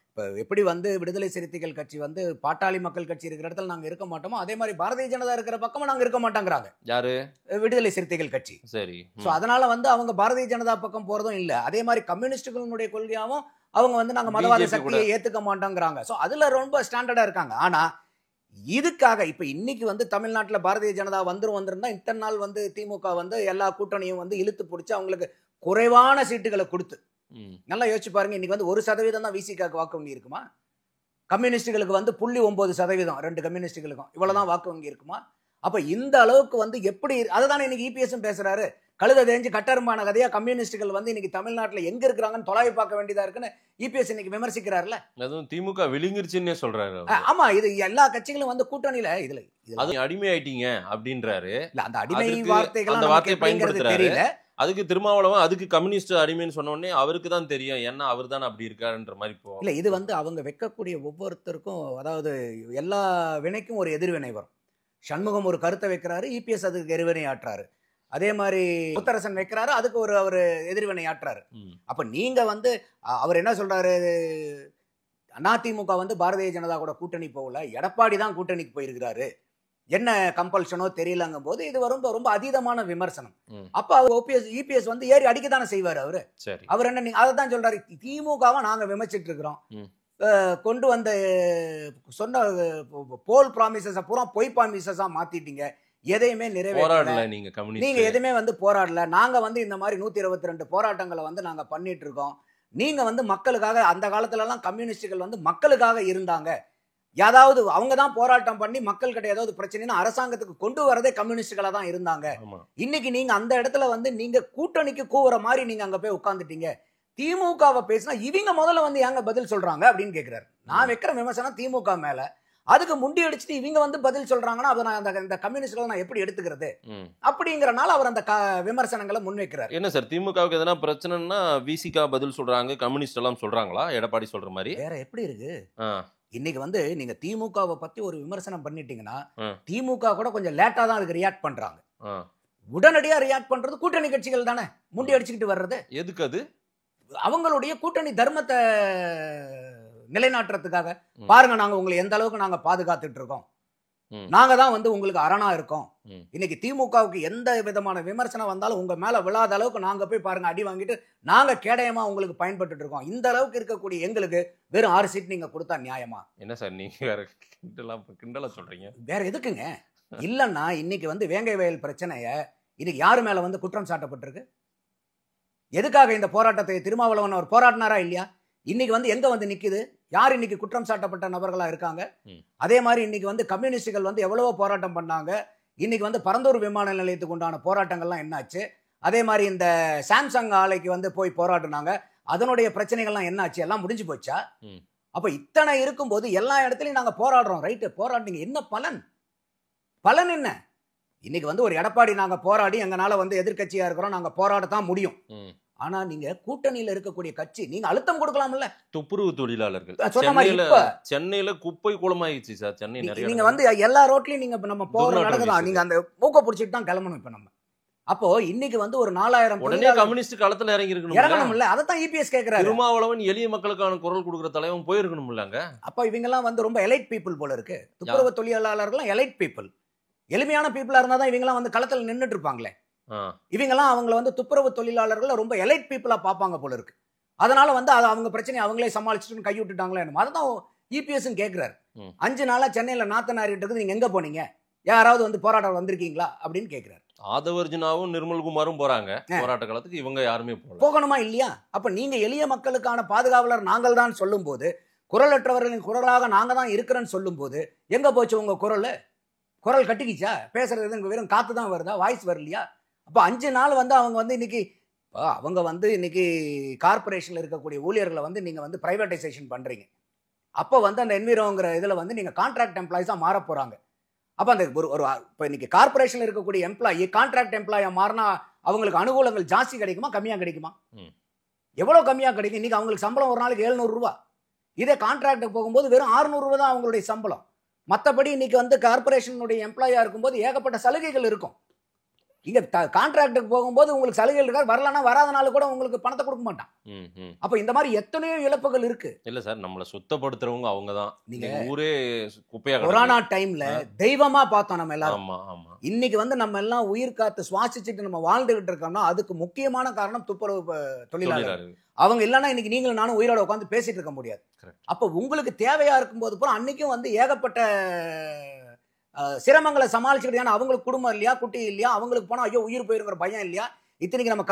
இப்ப எப்படி வந்து விடுதலை சிறுத்தைகள் கட்சி வந்து பாட்டாளி மக்கள் கட்சி இருக்கிற இடத்துல நாங்க இருக்க மாட்டோமோ, அதே மாதிரி பாரதிய ஜனதா இருக்கிற பக்கமும் நாங்க இருக்க மாட்டாங்கிறாங்க. யாரு? விடுதலை சிறுத்தைகள் கட்சி. சரி, சோ அதனால வந்து அவங்க பாரதிய ஜனதா பக்கம் போறதும் இல்ல. அதே மாதிரி கம்யூனிஸ்டுகளுடைய கொள்கையாவும் அவங்க வந்து நாங்க மதவாத சக்தியை ஏத்துக்க மாட்டோங்கிறாங்க. சோ அதுல ரொம்ப ஸ்டாண்டர்டா இருக்காங்க. ஆனா இதுக்காக இப்ப இன்னைக்கு வந்து தமிழ்நாட்டுல பாரதிய ஜனதா வந்திருந்தா இத்தனை நாள் வந்து திமுக வந்து எல்லா கூட்டணியும் வந்து இழுத்து பிடிச்சு அவங்களுக்கு குறைவான சீட்டுகளை கொடுத்து, நல்லா யோசிச்சு பாருங்க, இன்னைக்கு வந்து 1% தான் விசிகாக்கு வாக்கு வங்கி இருக்குமா? கம்யூனிஸ்டுகளுக்கு வந்து 0.9%, 2 கம்யூனிஸ்டுகளுக்கும் இவ்வளவுதான் வாக்கு வங்கி இருக்குமா? அப்ப இந்த அளவுக்கு வந்து எப்படி, அதுதானே இன்னைக்கு இபிஎஸ் பேசுறாரு. கழுத தெரிஞ்சு கட்டருமான கதையா கம்யூனிஸ்டுகள் வந்து இன்னைக்கு தமிழ்நாட்டுல எங்க இருக்கிறாங்கன்னு தொலைவை பார்க்க வேண்டியதா இருக்குன்னு இபிஎஸ் இன்னைக்கு விமர்சிக்கிறாருல. அதுவும் திமுக விழுங்கிருச்சுன்னே சொல்றாரு. ஆமா, இது எல்லா கட்சிகளும் வந்து கூட்டணியில இதுல அடிமை ஆயிட்டீங்க அப்படின்றாரு. இல்ல அந்த அடிமை வார்த்தைகள் பயன்படுத்துறது தெரியல. அதுக்கு திருமாவளவன் அதுக்கு கம்யூனிஸ்ட் அடிமைன்னு சொன்ன உடனே அவருக்கு தான் தெரியும், ஏன்னா அவர் தான் அப்படி இருக்காருன்ற மாதிரி போகும். இல்ல இது வந்து அவங்க வைக்கக்கூடிய ஒவ்வொருத்தருக்கும், அதாவது எல்லா வினைக்கும் ஒரு எதிர்வினை வரும். சண்முகம் ஒரு கருத்தை வைக்கிறாரு, இபிஎஸ் அதுக்கு எதிர்வினை ஆற்றாரு. அதே மாதிரி முத்தரசன் வைக்கிறாரு, அதுக்கு அவர் எதிர்வினை ஆற்றாரு. அப்ப நீங்க வந்து அவர் என்ன சொல்றாரு, அதிமுக வந்து பாரதிய ஜனதா கூட கூட்டணி போகல, எடப்பாடி தான் கூட்டணிக்கு போயிருக்கிறாரு, என்ன கம்பல்ஷனோ தெரியலங்கும் போது இது ரொம்ப அதீதமான விமர்சனம். அப்ப அவர் இபிஎஸ் வந்து ஏறி அடிக்கத்தானே செய்வாரு அவரு. அவர் என்ன, அதை தான் சொல்றாரு, திமுகவை நாங்க விமர்சிட்டு இருக்கிறோம், கொண்டு வந்த சொன்ன போல் ப்ராமிசஸ் பூரா பொய் ப்ராமிசஸா மாத்திட்டீங்க, எதையுமே நிறைவேறல, நீங்க எதுவுமே வந்து போராடல, நாங்க வந்து இந்த மாதிரி 122 போராட்டங்களை வந்து நாங்க பண்ணிட்டு இருக்கோம், நீங்க வந்து மக்களுக்காக, அந்த காலத்துல எல்லாம் கம்யூனிஸ்டுகள் வந்து மக்களுக்காக இருந்தாங்க, ஏதாவது அவங்க தான் போராட்டம் பண்ணி மக்கள் கிட்ட ஏதாவது பிரச்சனைனா அரசாங்கத்துக்கு கொண்டு வரதே கம்யூனிஸ்டுகளா தான் இருந்தாங்க. இன்னைக்கு நீங்க அந்த இடத்துல வந்து நீங்க கூட்டணிக்கு கூவுற மாதிரி நீங்க அங்க போய் உட்கார்ந்துட்டீங்க. திமுகவை பேசினா இவங்க முதல்ல வந்து ஏங்க பதில் சொல்றாங்க அப்படின்னு கேட்கிறாரு. நான் வைக்கிற விமர்சனம் திமுக மேல, அதுக்கு முண்டி அடிச்சுட்டு இவங்க வந்து பதில் சொல்றாங்கன்னா அதை நான் இந்த கம்யூனிஸ்ட்களை நான் எப்படி எடுத்துக்கிறது அப்படிங்கறனால அவர் அந்த விமர்சனங்களை முன்வைக்கிறார். என்ன சார், திமுகவுக்கு எதனா பிரச்சனைனா விசிகா பதில் சொல்றாங்க, கம்யூனிஸ்ட் எல்லாம் சொல்றாங்களா எடப்பாடி சொல்ற மாதிரி? வேற எப்படி இருக்கு? இன்னைக்கு வந்து நீங்க திமுகவை பத்தி ஒரு விமர்சனம் பண்ணிட்டீங்கன்னா திமுக கூட கொஞ்சம் லேட்டா தான் அதுக்கு ரியாக்ட் பண்றாங்க. உடனடியா ரியாக்ட் பண்றது கூட்டணி கட்சிகள் தானே முண்டி அடிச்சுக்கிட்டு வர்றது. எதுக்கு? அது அவங்களுடைய கூட்டணி தர்மத்தை நிலைநாட்டுறதுக்காக. பாருங்க, நாங்க உங்களை எந்த அளவுக்கு நாங்க பாதுகாத்துட்டு இருக்கோம், நாங்க தான் வந்து உங்களுக்கு அரணா இருக்கோம். இன்னைக்கு திமுகவுக்கு எந்த விதமான விமர்சனம் வந்தாலும் உங்க மேல விழாத அளவுக்கு நாங்க போய் பாருங்க அடி வாங்கிட்டு நாங்க கேடயமா உங்களுக்கு பயன்பட்டு இருக்கோம். இந்த அளவுக்கு இருக்கக்கூடிய எங்களுக்கு வெறும் 6 சீட் நீங்க கொடுத்தா நியாயமா? என்ன சார் நீங்க வேற கிண்டலா சொல்றீங்க? வேற எதுக்குங்க? இல்லன்னா இன்னைக்கு வந்து வேங்கை வயல் பிரச்சனைய இன்னைக்கு யாரு மேல வந்து குற்றம் சாட்டப்பட்டிருக்கு? எதுக்காக இந்த போராட்டத்தை திருமாவளவன் அவர் போராடினாரா இல்லையா? இன்னைக்கு வந்து எங்க வந்து நிக்குது? யார் இன்னைக்கு குற்றம் சாட்டப்பட்ட நபர்களா இருக்காங்க? அதே மாதிரி இன்னைக்கு வந்து கம்யூனிஸ்டுகள் வந்து எவ்வளவோ போராட்டம் பண்ணாங்க. இன்னைக்கு வந்து பரந்தூர் விமான நிலையத்துக்கு உண்டான போராட்டங்கள்லாம் என்னாச்சு? அதே மாதிரி இந்த சாம்சங் ஆலைக்கு வந்து போய் போராடினாங்க, அதனுடைய பிரச்சனைகள்லாம் என்னாச்சு? எல்லாம் முடிஞ்சு போச்சா? அப்ப இத்தனை இருக்கும்போது எல்லா இடத்துலயும் நாங்க போராடுறோம், ரைட்டு, போராடிங்க, என்ன பலன் என்ன? இன்னைக்கு வந்து ஒரு எடப்பாடி நாங்க போராடி எங்கனால வந்து எதிர்கட்சியா இருக்கிறோம், நாங்க போராடத்தான் முடியும். ஆனா நீங்க கூட்டணியில இருக்கக்கூடிய கட்சி நீங்க அழுத்தம் கொடுக்கலாம்ல. துப்புரவு தொழிலாளர்கள் சொன்ன மாதிரி இப்ப சென்னையில குப்பை குளமாயிடுச்சு சார். சென்னை நிறைய நீங்க வந்து எல்லா ரோட்லயும் நீங்க நம்ம போற நடக்கலாம், நீங்க அந்த மூக்க பிடிச்சிட்டு தான் கிளம்பணும். இப்ப நம்ம அப்போ இன்னைக்கு வந்து ஒரு 4000 உடனே கம்யூனிஸ்ட் களத்துல இறங்கணும்ல. அதான் இபிஎஸ் கேக்குறாரு. திருமாவளவன் எளிய மக்களுக்கான குரல் கொடுக்குற தலைவன் போயிருக்கணும்லங்க. அப்ப இவங்க எல்லாம் வந்து ரொம்ப எலைட் பீப்புள் போல இருக்கு. துப்புரவு தொழிலாளர்கள் எலைட் பீப்புள், எளிமையான பீப்புளா இருந்தா தான் இவங்க எல்லாம் வந்து களத்துல நின்னுட்டு இருப்பாங்களே. இவங்க எல்லாம் அவங்கள வந்து துப்புரவு தொழிலாளர்கள் ரொம்ப எலைட் பீப்புளா பாப்பாங்க போல இருக்கு. அதனால வந்து அவங்க பிரச்சனை அவங்களே சமாளிச்சுட்டு கை விட்டுட்டாங்களே. அதுதான் இபிஎஸ் கேக்குறாரு. 5 நாளா சென்னையில நாத்தனாரிட்டு இருக்குது, நீங்க எங்க போனீங்க, யாராவது வந்து போராட்டம் வந்திருக்கீங்களா அப்படின்னு கேக்குறாரு. ஆதவர்ஜுனாவும் நிர்மல்குமாரும் போறாங்க போராட்ட காலத்துக்கு, இவங்க யாருமே போகணுமா இல்லையா? அப்ப நீங்க எளிய மக்களுக்கான பாதுகாவலர் நாங்கள் தான் சொல்லும் போது, குரலற்றவர்களின் குரலாக நாங்க தான் இருக்கிறேன்னு சொல்லும் போது எங்க போச்சு உங்க குரல் கட்டிக்கிச்சா? பேசுறது வெறும் காத்து தான் வருதா, வாய்ஸ் வரலையா? அப்ப 5 நாள் வந்து அவங்க வந்து இன்னைக்கு கார்பரேஷன்ல இருக்கக்கூடிய ஊழியர்களை வந்து நீங்க வந்து பிரைவேட்டைசேஷன் பண்றீங்க. அப்ப வந்து அந்த என்விரோங்கிற இதுல வந்து நீங்க கான்ட்ராக்ட் எம்ப்ளாயிஸா மாற போறாங்க. அப்ப அந்த இப்போ இன்னைக்கு கார்பரேஷன்ல இருக்கக்கூடிய எம்ப்ளாயி கான்ட்ராக்ட் எம்ப்ளாயா மாறினா அவங்களுக்கு அனுகூலங்கள் ஜாஸ்தி கிடைக்குமா, கம்மியா கிடைக்குமா? எவ்வளவு கம்மியா கிடைக்கும்? இன்னைக்கு அவங்களுக்கு சம்பளம் ஒரு நாளைக்கு 700 ரூபாய். இதே கான்ட்ராக்ட் போகும்போது வெறும் 600 ரூபாய் தான் அவங்களுடைய சம்பளம். மற்றபடி இன்னைக்கு வந்து கார்பரேஷனுடைய எம்ப்ளாயா இருக்கும்போது ஏகப்பட்ட சலுகைகள் இருக்கும். இங்க கான்ட்ராக்டுக்கு போகும்போது உங்களுக்கு சலுகைகள் இருக்காது, வரலன்னா வராதனால கூட உங்களுக்கு பணத்தை கொடுக்க மாட்டான். அப்ப இந்த மாதிரி எத்தனையோ இழப்புகள் இருக்கு. இல்ல சார், நம்மள சுத்தப்படுத்துறவங்க அவங்கதான். நீங்க ஊரே குப்பையா கொரோனா டைம்ல தெய்வமா பார்த்தோம் நம்ம எல்லாரும். இன்னைக்கு வந்து நம்ம எல்லாம் உயிர் காத்து சுவாசிச்சுட்டு நம்ம வாழ்ந்துகிட்டு இருக்கோம்னா அதுக்கு முக்கியமான காரணம் துப்புரவு தொழிலாளர்கள். அவங்க இல்லைன்னா இன்னைக்கு நீங்களும் நானும் உயிரோட உட்காந்து பேசிட்டு இருக்க முடியாது. அப்ப உங்களுக்கு தேவையா இருக்கும்போது போல அன்னைக்கும் வந்து ஏகப்பட்ட சிரமங்களை சமாளிச்சுக்கிட்டு, ஏன்னா அவங்களுக்கு குடும்பம் இல்லையா, குட்டி இல்லையா, அவங்களுக்கு போனா ஐயோ உயிர் போயிருங்கிற பயம் இல்லையா. இத்தனைக்கு நம்ம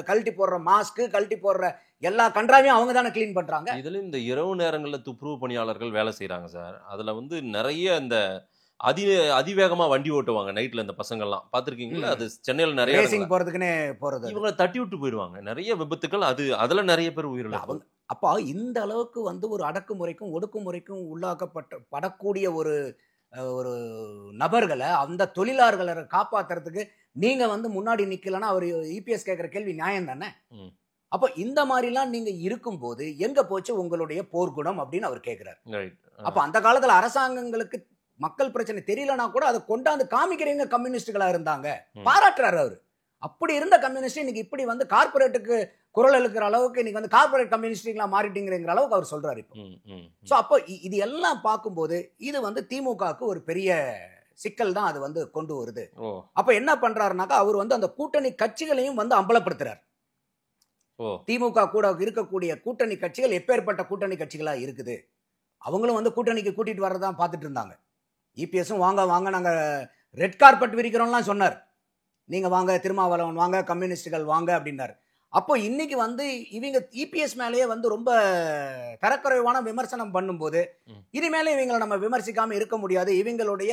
கழட்டி போடுற மாஸ்க், கழட்டி போடுற எல்லா கன்றாவையும் அவங்க தானே கிளீன் பண்றாங்க. இதுல இந்த இரவு நேரங்கள்ல துப்புரவு பணியாளர்கள் வேலை செய்யறாங்க சார். அதுல வந்து நிறைய இந்த அதிவேகமா வண்டி ஓட்டுவாங்க நைட்ல. இந்த பசங்க எல்லாம் பாத்துருக்கீங்களா? அது சென்னையில நிறைய ரேசிங் போறதுக்குன்னே போறது, இவங்க தட்டி விட்டு போயிருவாங்க. நிறைய விபத்துக்கள், அதுல நிறைய பேர் உயிரிழப்பு. அப்பா இந்த அளவுக்கு வந்து ஒரு அடக்குமுறைக்கும் ஒடுக்குமுறைக்கும் படக்கூடிய ஒரு நபர்களை, அந்த தொழிலாளர்களை காப்பாத்துறதுக்கு நீங்க வந்து முன்னாடி நிக்கலன்னா அவர் இபிஎஸ் கேட்கிற கேள்வி நியாயம் தானே? அப்ப இந்த மாதிரிலாம் நீங்க இருக்கும்போது எங்க போச்சு உங்களுடைய போர்க்குணம் அப்படின்னு அவர் கேட்கிறார். அப்ப அந்த காலத்துல அரசாங்கங்களுக்கு மக்கள் பிரச்சனை தெரியலனா கூட அதை கொண்டாந்து காமிக்கிறீங்க கம்யூனிஸ்டுகளா இருந்தாங்க, பாராட்டுறாரு அவரு. அப்படி இருந்த கம்யூனிஸ்ட் இன்னைக்கு இப்படி வந்து கார்பரேட்டுக்கு குரல் எழுக்கிற அளவுக்கு இன்னைக்கு வந்து கார்பரேட் கம்யூனிஸ்டுகளா மாறிட்டீங்கிற அளவுக்கு அவர் சொல்றாரு இப்போ. சோ அப்போ இது எல்லாம் பார்க்கும்போது இது வந்து திமுகவுக்கு ஒரு பெரிய சிக்கல் தான் அது வந்து கொண்டு வருது. அப்ப என்ன பண்றாருனாக்கா அவர் வந்து அந்த கூட்டணி கட்சிகளையும் வந்து அம்பலப்படுத்துறாரு. திமுக கூட இருக்கக்கூடிய கூட்டணி கட்சிகள் எப்பேற்பட்ட கூட்டணி கட்சிகளா இருக்குது, அவங்களும் வந்து கூட்டணிக்கு கூட்டிட்டு வர்றதான் பார்த்துட்டு இருந்தாங்க. இபிஎஸும் வாங்க நாங்க ரெட் கார்பெட் விரிக்கிறோம்லாம் சொன்னார். நீங்க வாங்க, திருமாவளவன் வாங்க, கம்யூனிஸ்டுகள் வாங்க அப்படின்னாரு. அப்போ இன்னைக்கு வந்து இவங்க இபிஎஸ் மேலேயே வந்து ரொம்ப தரக்குறைவான விமர்சனம் பண்ணும்போது இனிமேல இவங்களை நம்ம விமர்சிக்காம இருக்க முடியாது, இவங்களுடைய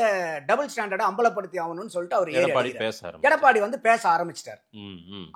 டபுள் ஸ்டாண்டர்டை அம்பலப்படுத்தி ஆகணும்னு சொல்லிட்டு அவர் எடப்பாடி வந்து பேச ஆரம்பிச்சிட்டார்.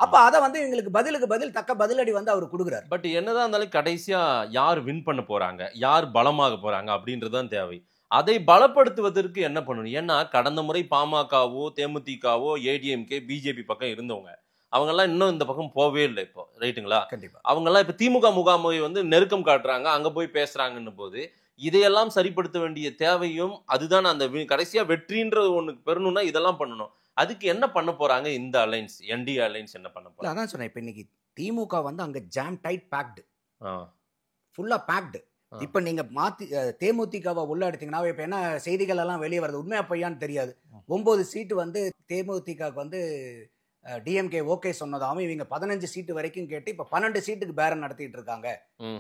அப்ப அதை வந்து இவங்களுக்கு பதிலுக்கு பதில் தக்க பதிலடி வந்து அவர் கொடுக்குறாரு. பட் என்னதான் இருந்தாலும் கடைசியா யார் வின் பண்ண போறாங்க, யார் பலமாக போறாங்க அப்படின்றதுதான் தேவை. அதை பலப்படுத்துவதற்கு என்ன பண்ணணும்? ஏன்னா கடந்த முறை பாமகவோ தேமுதிகவோ ஏடிஎம்கே பிஜேபி பக்கம் இருந்தவங்க அவங்கெல்லாம் இன்னும் இந்த பக்கம் போவே இல்லை இப்போ, ரைட்டுங்களா? கண்டிப்பா அவங்கெல்லாம் இப்ப திமுக முகாமை வந்து நெருக்கம் காட்டுறாங்க, அங்க போய் பேசுறாங்கன்னு போது இதையெல்லாம் சரிப்படுத்த வேண்டிய தேவையும் அதுதான். அந்த கடைசியா வெற்றின்றது ஒண்ணு பெறணும்னா இதெல்லாம் பண்ணணும். அதுக்கு என்ன பண்ண போறாங்க இந்த அலைன்ஸ், என்டிஏ அலைன்ஸ் என்ன பண்ண போறாங்க? அதான் சொன்னேன், இப்ப இன்னைக்கு திமுக வந்து அங்க ஜாம் டைட் பேக்டு, ஃபுல்லா பேக்டு. இப்ப நீங்க மாத்தி தேமுதிகவை உள்ள எடுத்தீங்கன்னா இப்ப என்ன செய்திகள் எல்லாம் வெளியே வருது, உண்மையா பொய்யான்னு தெரியாது. 9 சீட்டு வந்து தேமுதிகவுக்கு வந்து டிஎம்கே ஓகே சொன்னதாகவும் இவங்க 15 சீட்டு வரைக்கும் கேட்டு இப்ப 12 சீட்டுக்கு பேரம் நடத்திட்டு இருக்காங்க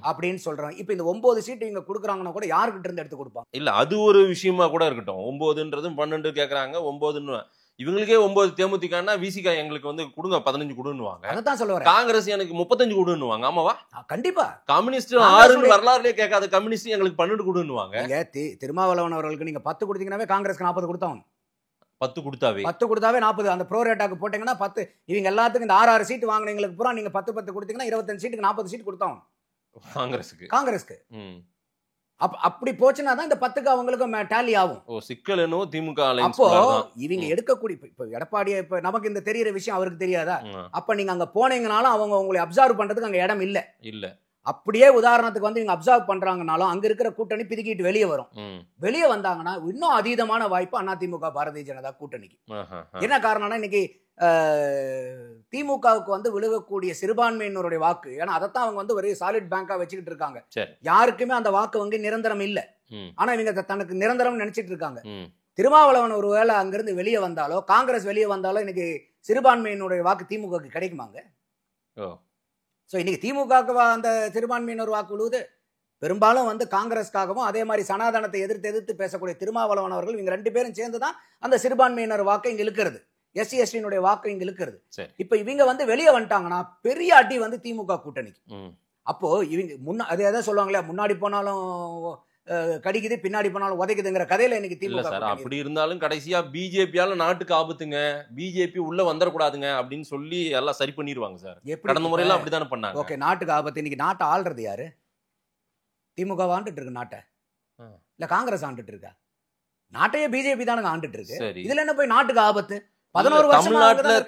அப்படின்னு சொல்றாங்க. இப்ப இந்த 9 சீட்டு இவங்க கொடுக்குறாங்கன்னா கூட யாருக்கிட்ட இருந்து எடுத்து கொடுப்பாங்க? இல்ல அது ஒரு விஷயமா கூட இருக்கட்டும். 9ன்றதும் 12 கேக்குறாங்க, 9 இவங்களுக்கே 9 தேமுதிகன்னா விசிகா எங்களுக்கு வந்து கொடுங்க 15 கொடுன்னுவாங்க. அதான் சொல்லுவாங்க. காங்கிரஸ் எனக்கு 35 கொடுன்னுவாங்க. ஆமாவா? கண்டிப்பா. கம்யூனிஸ்ட் 6 வரலாறுலயே கேட்காத கம்யூனிஸ்ட் எங்களுக்கு 12 கொடுன்னுவாங்க. நீங்க திருமாவளவன் அவர்களுக்கு நீங்க 10 கொடுத்தீங்கன்னாவே காங்கிரஸ்க்கு 40 கொடுத்தாங்க. 10 கொடுத்தாவே 40. அந்த ப்ரோ ரேட்டாக்கு போட்டீங்கன்னா 10. இவங்க எல்லாத்துக்கும் இந்த 6 சீட்டு வாங்குனவங்களுக்கு பூரா நீங்க 10 கொடுத்தீங்கன்னா 25 சீட்டுக்கு 40 சீட் கொடுத்தாங்க காங்கிரஸ்க்கு. அப்படி போச்சுன்னா தான் இந்த 10க்கு அவங்களுக்கு டேலி ஆகும். சிக்கல் என்னவோ திமுக அப்போ இவங்க எடுக்கக்கூடிய இப்ப எடப்பாடியை இப்ப நமக்கு இந்த தெரியிற விஷயம் அவருக்கு தெரியாதா? அப்ப நீங்க அங்க போனீங்கனாலும் அவங்க உங்களை அப்சர்வ் பண்றதுக்கு அங்க இடம் இல்ல. அப்படியே உதாரணத்துக்கு வந்து இவங்க அப்சர்வ் பண்றாங்கனாலும் அங்க இருக்கிற கூட்டணி பிதுக்கிட்டு வெளியே வரும். வெளியே வந்தாங்கன்னா இன்னும் அதீதமான வாய்ப்பு அதிமுக பாரதிய ஜனதா கூட்டணிக்கு. என்ன காரணம்னா இன்னைக்கு திமுகவுக்கு வந்து விழுகக்கூடிய சிறுபான்மையினருடைய வாக்கு, ஏன்னா அதைத்தான் அவங்க வந்து ஒரு சாலிட் பேங்கா வச்சுக்கிட்டு இருக்காங்க. யாருக்குமே அந்த வாக்கு வங்கி நிரந்தரம் இல்ல. ஆனா இவங்க தனக்கு நிரந்தரம் நினைச்சிட்டு இருக்காங்க. திருமாவளவன் ஒருவேளை அங்கிருந்து வெளியே வந்தாலோ காங்கிரஸ் வெளியே வந்தாலோ இன்னைக்கு சிறுபான்மையினுடைய வாக்கு திமுகவுக்கு கிடைக்குமாங்க? ஸோ இன்னைக்கு திமுகவுக்கு அந்த சிறுபான்மையினர் வாக்கு விழுவுது. பெரும்பாலும் வந்து காங்கிரஸ்க்காகவும் அதே மாதிரி சனாதனத்தை எதிர்த்து பேசக்கூடிய திருமாவளவன் அவர்கள் இவங்க 2 பேரும் சேர்ந்து தான் அந்த சிறுபான்மையினர் வாக்கை இங்க இழுக்கிறது, SC ST வாக்கு இங்க இழுக்கிறது. இப்ப இவங்க வந்து வெளியே வந்துட்டாங்கன்னா பெரிய அடி வந்து திமுக கூட்டணிக்கு. அப்போ இவங்க அதே தான் சொல்லுவாங்களே, முன்னாடி போனாலும் கடிக்குது பின்னாடி போனாலும் உதைக்குதுங்கிற கதையில இன்னைக்கு திமுக. அப்படி இருந்தாலும் கடைசியா பிஜேபியால நாட்டுக்கு ஆபத்துங்க, பிஜேபி உள்ள வந்துடக்கூடாதுங்க அப்படின்னு சொல்லி எல்லாம் சரி பண்ணிடுவாங்க சார். கடந்த முறையெல்லாம் அப்படித்தானே பண்ணாங்க. ஓகே, நாட்டுக்கு ஆபத்து. இன்னைக்கு நாட்டை ஆள்றது யாரு? திமுக ஆண்டுட்டு இருக்கு நாட்டை, இல்ல காங்கிரஸ் ஆண்டுட்டு இருக்கா? நாட்டையே பிஜேபி தானங்க ஆண்டுட்டு இருக்கு. இதுல என்ன போய் நாட்டுக்கு ஆபத்து? 11 வருஷம்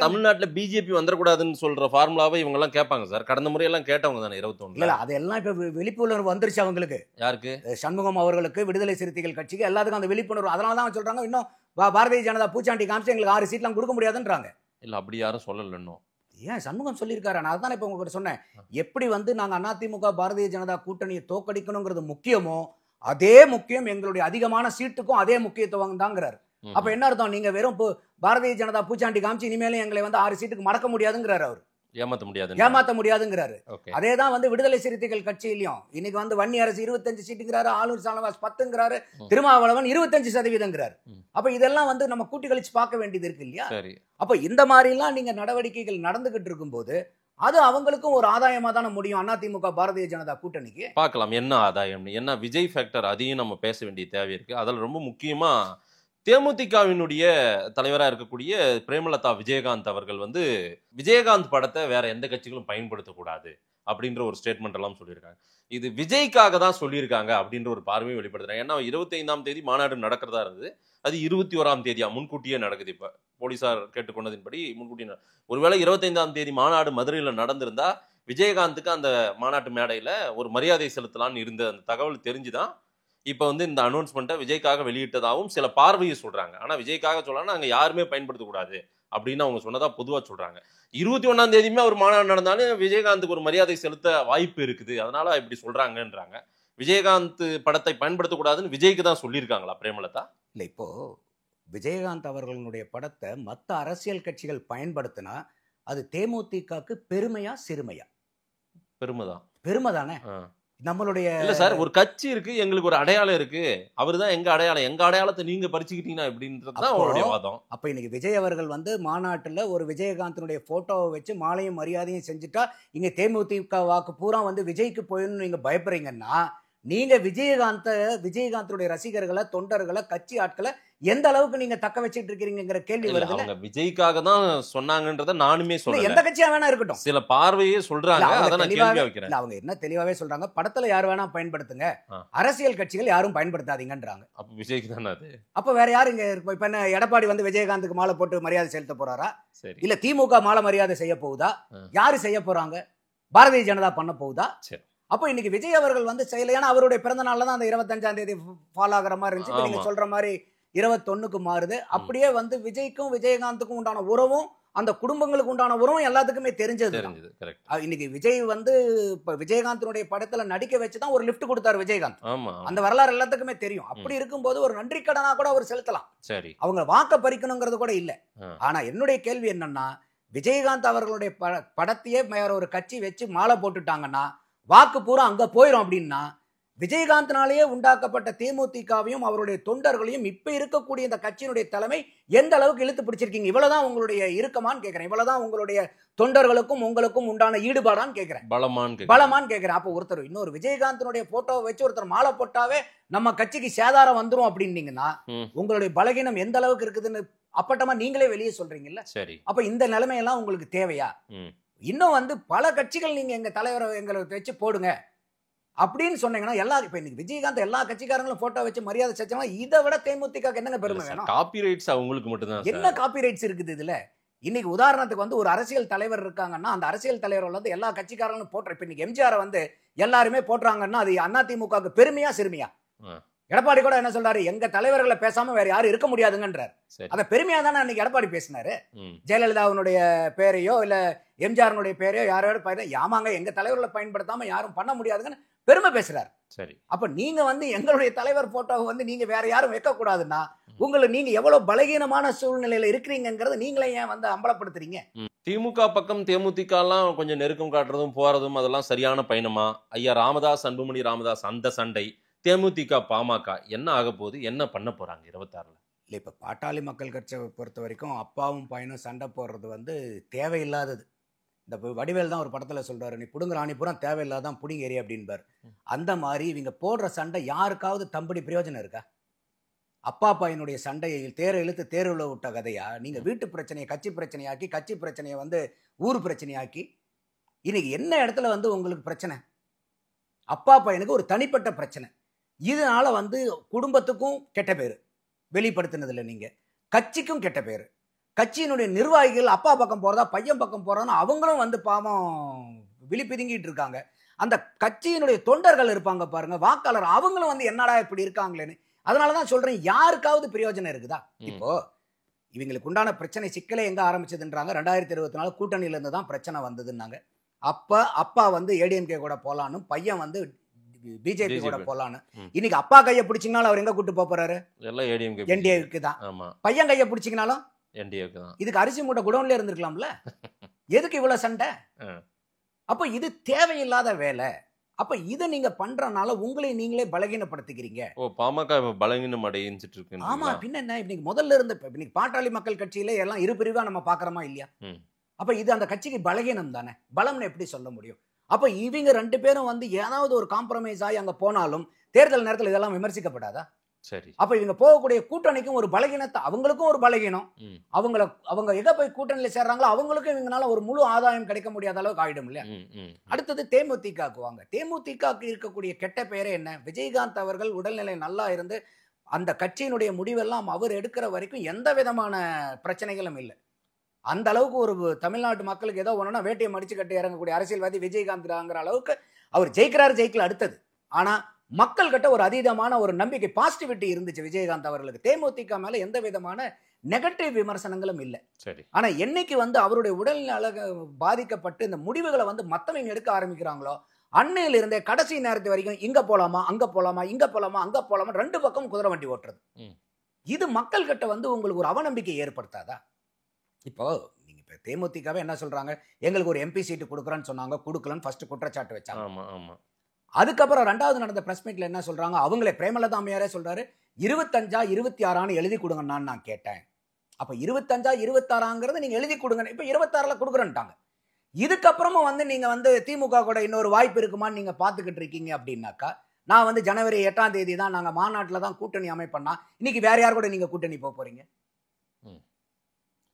தமிழ்நாட்டுல பிஜேபி வந்துடக்கூடாதுன்னு சொல்ற ஃபார்முலாவை இவங்க எல்லாம் கேட்பாங்க சார். கடந்த முறையெல்லாம் கேட்டவங்க தானே 21. இல்ல அதெல்லாம் இப்ப விழிப்புணர்வு வந்துருச்சு அவங்களுக்கு. யாருக்கு? சண்முகம் அவர்களுக்கு, விடுதலை சிறுத்தைகள் கட்சிக்கு எல்லாத்துக்கும் அந்த விழிப்புணர்வு. அதனாலதான் சொல்றாங்க இன்னும் பாரதிய ஜனதா பூச்சாண்டி காமிச்சு எங்களுக்கு 6 சீட்லாம் கொடுக்க முடியாதுன்றாங்க. இல்ல அப்படி யாரும் சொல்லல இன்னும். ஏன் சண்முகம் சொல்லியிருக்காரு? நான் அதான் இப்ப உங்களுக்கு சொன்னேன். எப்படி வந்து நாங்க அதிமுக பாரதிய ஜனதா கூட்டணியை தோக்கடிக்கணுங்கிறது முக்கியமோ அதே முக்கியம் எங்களுடைய அதிகமான சீட்டுக்கும் அதே முக்கியத்துவம் தாங்கிறாரு. அப்ப என்ன அர்த்தம்? நீங்க வெறும் பாரதிய ஜனதா பூச்சாண்டி காமிச்சு இனிமேலும் எங்களை வந்து 6 சீட்டுக்கு மடக்க முடியாதுங்கிறாரு. அவர் ஏமாத்த முடியாதுங்கிறாரு. அதேதான் வந்து விடுதலை சிறுத்தைகள் கட்சியிலையும் இன்னைக்கு வந்து வன்னி அரசு 25 சீட்டுங்கிறாரு, ஆளுநர் சானவாஸ் 10ங்கிறாரு, திருமாவளவன் 25%. அப்ப இதெல்லாம் வந்து நம்ம கூட்டி கழிச்சு பார்க்க வேண்டியது இருக்கு இல்லையா? அப்ப இந்த மாதிரி எல்லாம் நீங்க நடவடிக்கைகள் நடந்துகிட்டு இருக்கும் போது அது அவங்களுக்கும் ஒரு ஆதாயமா தானே முடியும். அதிமுக பாரதிய ஜனதா கூட்டணிக்கு பார்க்கலாம் என்ன ஆதாயம், என்ன விஜய் ஃபேக்டர், அதையும் நம்ம பேச வேண்டிய தேவை இருக்கு. அதில் ரொம்ப முக்கியமா தேமுதிகவினுடைய தலைவராக இருக்கக்கூடிய பிரேமலதா விஜயகாந்த் அவர்கள் வந்து விஜயகாந்த் படத்தை வேற எந்த கட்சிகளும் பயன்படுத்தக்கூடாது அப்படின்ற ஒரு ஸ்டேட்மெண்ட் எல்லாம் சொல்லியிருக்காங்க. இது விஜய்க்காக தான் சொல்லியிருக்காங்க அப்படின்ற ஒரு பார்வையை வெளிப்படுத்துறாங்க. ஏன்னா 25ஆம் தேதி மாநாடு நடக்கிறதா இருந்தது, அது 21ஆம் தேதியா முன்கூட்டியே நடக்குது. இப்ப போலீசார் கேட்டுக்கொண்டதின்படி முன்கூட்டியே ஒருவேளை 25ஆம் தேதி மாநாடு மதுரையில் நடந்திருந்தா விஜயகாந்துக்கு அந்த மாநாட்டு மேடையில ஒரு மரியாதை செலுத்தலான்னு இருந்த அந்த தகவல் தெரிஞ்சுதான் இப்ப வந்து இந்த அனௌன்ஸ்மெண்ட்டை விஜய்க்காக வெளியிட்டதாகவும் சில பார்வையை சொல்றாங்க. ஆனா விஜய்க்காக சொல்லலாம் நாங்க யாருமே பயன்படுத்தக்கூடாது அப்படின்னு அவங்க சொன்னதா பொதுவா சொல்றாங்க. 21ஆம் தேதியுமே ஒரு மாநாடு நடந்தாலும் விஜயகாந்துக்கு ஒரு மரியாதை செலுத்த வாய்ப்பு இருக்குது, அதனால இப்படி சொல்றாங்கன்றாங்க. விஜயகாந்த் படத்தை பயன்படுத்தக்கூடாதுன்னு விஜய்க்கு தான் சொல்லியிருக்காங்களா பிரேமலதா? இல்ல இப்போ விஜயகாந்த் அவர்களுடைய படத்தை மற்ற அரசியல் கட்சிகள் பயன்படுத்தினா அது தேமுதிகக்கு பெருமையா சிறுமையா? பெருமைதான். பெருமைதானே. நம்மளுடைய இல்ல சார், ஒரு கட்சி இருக்கு, எங்களுக்கு ஒரு அடையாளம் இருக்கு, அவருதான் எங்க அடையாளம், எங்க அடையாளத்தை நீங்க பறிச்சுக்கிட்டீங்கன்னா எப்படின்றதுதான் அவருடைய வாதம். அப்ப இன்னைக்கு விஜய் அவர்கள் வந்து மாநாட்டுல ஒரு விஜயகாந்தனுடைய போட்டோவை வச்சு மாலையும் மரியாதையும் செஞ்சுட்டா இங்க தேமுதிக வாக்கு பூரா வந்து விஜய்க்கு போயிடணும் நீங்க பயப்படுறீங்கன்னா நீங்க விஜயகாந்தனுடைய ரசிகர்களை, தொண்டர்களை, கட்சி ஆட்களை எந்த அளவுக்கு நீங்க தக்க வச்சிட்டு இருக்கீங்கிற கேள்வி வருது. அவங்க விஜய்க்காக தான் சொன்னாங்கன்றத நானுமே சொல்றேன். எந்த கட்சியா வேணா இருக்கட்டும், சில பார்வையே சொல்றாங்க, அத நான் கேள்வி வைக்கிறேன். அவங்க என்ன தெளிவாவே சொல்றாங்க, படத்துல யார் வேணா பயன்படுத்துங்க, அரசியல் கட்சிகள் யாரும் பயன்படுத்தாதீங்கன்றாங்க. அப்ப விஜய்க்கு தானே அது. அப்ப வேற யாரு இங்க இப்ப என்ன எடப்பாடி வந்து விஜயகாந்துக்கு மாலை போட்டு மரியாதை செலுத்த போறாரா? சரி, இல்ல திமுக மாலை மரியாதை செய்ய போகுதா? யாரு செய்ய போறாங்க? பாரதிய ஜனதா பண்ண போகுதா? சரி. அப்போ இன்னைக்கு விஜய் அவர்கள் வந்து செய்யல. ஏன்னா அவருடைய பிறந்த நாள்ல தான் அந்த 25ஆம் தேதி ஃபாலோ ஆகிற மாதிரி இருந்துச்சு. நீங்க சொல்ற மாதிரி 21க்கு மாறுது. அப்படியே வந்து விஜய்க்கும் விஜயகாந்துக்கும் உண்டான உறவும் அந்த குடும்பங்களுக்கு உண்டான உறவும் எல்லாத்துக்குமே தெரிஞ்சது. இன்னைக்கு விஜய் வந்து இப்ப விஜயகாந்தனுடைய படத்துல நடிக்க வச்சுதான் ஒரு லிஃப்ட் கொடுத்தாரு விஜயகாந்த். அந்த வரலாறு எல்லாத்துக்குமே தெரியும். அப்படி இருக்கும்போது ஒரு நன்றி கடனா கூட அவர் செலுத்தலாம். சரி, அவங்க வாக்க பறிக்கணுங்கிறது கூட இல்ல. ஆனா என்னுடைய கேள்வி என்னன்னா, விஜயகாந்த் அவர்களுடைய படத்தையே வேற ஒரு கட்சி வச்சு மாலை போட்டுட்டாங்கன்னா வாக்கு பூரா அங்க போயிடும். அப்படின்னா விஜயகாந்த்னாலேயே உண்டாக்கப்பட்ட தேமுதிகவையும் அவருடைய தொண்டர்களையும் இப்ப இருக்கக்கூடிய இந்த கட்சியினுடைய தலைமை எந்த அளவுக்கு இழுத்து பிடிச்சிருக்கீங்க? இவ்வளவுதான் உங்களுடைய இறுக்கமான்னு கேட்கிறேன். இவ்வளவுதான் உங்களுடைய தொண்டர்களுக்கும் உங்களுக்கும் உண்டான ஈடுபாடான்னு கேட்கிறேன். பலமான்னு கேட்கிறேன். அப்போ ஒருத்தர் இன்னொரு விஜயகாந்தனுடைய போட்டோவை வச்சு ஒருத்தர் மாலை போட்டாவே நம்ம கட்சிக்கு சேதாரம் வந்துரும் அப்படின்னீங்கன்னா உங்களுடைய பலகீனம் எந்த அளவுக்கு இருக்குதுன்னு அப்பட்டமா நீங்களே வெளியே சொல்றீங்கல்ல. சரி, அப்ப இந்த நிலைமையெல்லாம் உங்களுக்கு தேவையா? இன்னும் வந்து பல கட்சிகள் நீங்க எங்க தலைவரை எங்களை வச்சு போடுங்க, அப்படின்னு சொன்னீங்கன்னா இப்ப இன்னைக்கு விஜயகாந்த் எல்லா கட்சிக்காரங்களும் போட்டோ வச்சு மரியாதை செஞ்சாங்கன்னா இதை விட தேமுதிக என்னங்க பெருமை வேணும்? காப்பிரைட்ஸ் அவங்களுக்கு மட்டும்தான். என்ன காப்பிரைட்ஸ் இருக்குது இதுல? இன்னைக்கு உதாரணத்துக்கு வந்து ஒரு அரசியல் தலைவர் இருக்காங்கன்னா அந்த அரசியல் தலைவர் வந்து எல்லா கட்சிக்காரங்களும் போட்டுற, இப்ப இன்னைக்கு எம்ஜிஆர் வந்து எல்லாருமே போட்டுறாங்கன்னா அது அதிமுக பெருமையா சிறுமையா? எடப்பாடி கூட என்ன சொல்றாரு, எங்க தலைவர்களை பேசாம வேற யாரும் இருக்க முடியாதுங்கன்றார். அத பெருமையா தானே அன்னைக்கு எடப்பாடி பேசினாரு. ஜெயலலிதாவுடைய பேரையோ இல்ல எம்ஜிஆருடைய பேரையோ யாரோட யாமாங்க எங்க தலைவர்களை பயன்படுத்தாம யாரும் பண்ண முடியாதுங்கன்னு பெருமை பேசுறாரு. சரி, அப்ப நீங்க வந்து எங்களுடைய தலைவர் போட்டோவை வந்து நீங்க வேற யாரும் வைக்க கூடாதுன்னா நீங்க எவ்வளவு பலகீனமான சூழ்நிலையில இருக்கிறீங்கிறத நீங்களே ஏன் வந்து அம்பலப்படுத்துறீங்க? திமுக பக்கம் தேமுதிக எல்லாம் கொஞ்சம் நெருக்கம் காட்டுறதும் போறதும் அதெல்லாம் சரியான பயணமா? ஐயா ராமதாஸ், அன்புமணி ராமதாஸ் அந்த சண்டை, தேமுதிக பாமக என்ன ஆக போகுது, என்ன பண்ண போறாங்க 26ல? இல்லை, இப்போ பாட்டாளி மக்கள் கட்சியை பொறுத்த வரைக்கும் அப்பாவும் பையனும் சண்டை போடுறது வந்து தேவையில்லாதது. இந்த வடிவேல் தான் ஒரு படத்தில் சொல்றாரு, நீ புடுங்குற ஆணிப்புறம் தேவையில்லாதான் புடிங்க ஏறி அப்படின்பார். அந்த மாதிரி இவங்க போடுற சண்டை யாருக்காவது தம்படி பிரயோஜனம் இருக்கா? அப்பா பையனுடைய சண்டையை தேரை இழுத்து தேர்வில் விட்ட கதையா? நீங்க வீட்டு பிரச்சனையை கட்சி பிரச்சனையாக்கி, கட்சி பிரச்சனையை வந்து ஊர் பிரச்சனையாக்கி, இன்னைக்கு என்ன இடத்துல வந்து உங்களுக்கு பிரச்சனை? அப்பா பையனுக்கு ஒரு தனிப்பட்ட பிரச்சனை. இதனால வந்து குடும்பத்துக்கும் கெட்ட பேரு வெளிப்படுத்தினதில்லை, நீங்க கட்சிக்கும் கெட்ட பேரு. கட்சியினுடைய நிர்வாகிகள் அப்பா பக்கம் போறதா பையன் பக்கம் போறதா அவங்களும் வந்து பாவம் விழிப்பிதுங்கிட்டு இருக்காங்க. அந்த கட்சியினுடைய தொண்டர்கள் இருப்பாங்க பாருங்க, வாக்காளர், அவங்களும் வந்து என்னடா இப்படி இருக்காங்களேன்னு. அதனாலதான் சொல்றேன், யாருக்காவது பிரயோஜனம் இருக்குதா? இப்போ இவங்களுக்கு உண்டான பிரச்சனை சிக்கலை எங்க ஆரம்பிச்சதுன்றாங்க, 2024 கூட்டணியில இருந்து தான் பிரச்சனை வந்ததுன்னாங்க. அப்பா வந்து ஏடிஎம்கே கூட போலான்னு, பையன் வந்து பிஜேபி கூட போலான்னு. இன்னைக்கு அப்பா கையை பிடிச்சிங்கனாலும் அவர் எங்க கூட்டு போறாரு? என்டிஏக்கு தான். பையன் கையை பிடிச்சிங்கனாலும் என்டிஏக்கு தான். இதுக்கு அரிசி மூட்டை குடோன்ல இருந்திருக்கலாம்ல, எதுக்கு இவ்வளவு சண்டை? அப்ப இது தேவையில்லாத வேலை. அப்ப இதை நீங்க பண்றனால உங்களை நீங்களே பலகீனப்படுத்திக்கிறீங்க. பாமக பலகீனம் அடைஞ்சிட்டு இருக்கு. ஆமா, பின்ன என்ன? இன்னைக்கு முதல்ல இருந்து இன்னைக்கு பாட்டாளி மக்கள் கட்சியில எல்லாம் இரு பிரிவா நம்ம பாக்குறோமா இல்லையா? அப்ப இது அந்த கட்சிக்கு பலகீனம் தானே, பலம்னு எப்படி சொல்ல முடியும்? அப்ப இவங்க 2 பேரும் வந்து ஏதாவது ஒரு காம்ப்ரமைஸ் ஆகி அங்க போனாலும் தேர்தல் நேரத்தில் இதெல்லாம் விமர்சிக்கப்படாதா? சரி, அப்ப இவங்க போகக்கூடிய கூட்டணிக்கும் ஒரு பலகீனத்தை, அவங்களுக்கும் ஒரு பலகீனம். அவங்க எதை போய் கூட்டணியில சேர்றாங்களோ அவங்களுக்கும் இவங்களால ஒரு முழு ஆதாயம் கிடைக்க முடியாத அளவுக்கு ஆயிடும் இல்லையா? அடுத்தது தேமுதிகக்கு வாங்க. தேமுதிகக்கு இருக்கக்கூடிய கெட்ட பெயரே என்ன? விஜயகாந்த் அவர்கள் உடல்நிலை நல்லா இருந்து அந்த கட்சியினுடைய முடிவெல்லாம் அவர் எடுக்கிற வரைக்கும் எந்த விதமான பிரச்சனைகளும் இல்லை. அந்த அளவுக்கு ஒரு தமிழ்நாட்டு மக்களுக்கு ஏதோ ஒண்ணுன்னா வேட்டியை மடிச்சு கட்டி இறங்கக்கூடிய அரசியல்வாதி விஜயகாந்த்ங்கிற அளவுக்கு அவர் ஜெயிக்கல அடுத்தது. ஆனா மக்கள் கிட்ட ஒரு அதீதமான ஒரு நம்பிக்கை, பாசிட்டிவிட்டி இருந்துச்சு விஜயகாந்த் அவர்களுக்கு. தேமுதிக மேல எந்த விதமான நெகட்டிவ் விமர்சனங்களும் இல்லை. சரி, ஆனா என்னைக்கு வந்து அவருடைய உடல்நல பாதிக்கப்பட்டு இந்த முடிவுகளை வந்து மத்தவங்க எடுக்க ஆரம்பிக்கிறாங்களோ அன்னையில இருந்தே கடைசி நேரத்து வரைக்கும் இங்க போலாமா அங்க போலாமா இங்க போலாமா அங்க போலாமா 2 பக்கம் குதிரை வண்டி ஓட்டுறது. இது மக்கள் கிட்ட வந்து உங்களுக்கு ஒரு அவநம்பிக்கை ஏற்படுத்தாதா? இப்போ நீங்க இப்ப தேமுதிகவே என்ன சொல்றாங்க, எங்களுக்கு ஒரு எம்பி சீட்டு கொடுக்குறேன்னு சொன்னாங்க, கொடுக்கலன்னு ஃபர்ஸ்ட் குற்றச்சாட்டு வச்சாங்க. அதுக்கப்புறம் 2வது நடந்த பிரஸ் மீட்ல என்ன சொல்றாங்க, அவங்களே பிரேமலதா அம்மையாரே சொல்றாரு, 25 26 எழுதி கொடுங்கன்னு நான் கேட்டேன். அப்ப 25 26 நீங்க எழுதி கொடுங்க, இப்ப 26ல கொடுக்குறேன்ட்டாங்க. இதுக்கப்புறமும் வந்து நீங்க வந்து திமுக கூட இன்னொரு வாய்ப்பு இருக்குமான்னு நீங்க பாத்துக்கிட்டு இருக்கீங்க அப்படின்னாக்கா, நான் வந்து ஜனவரி 8ஆம் தேதி தான் நாங்க மாநாட்டில் தான் கூட்டணி அமைப்பேன்னா, இன்னைக்கு வேற யார் கூட நீங்க கூட்டணி போறீங்க?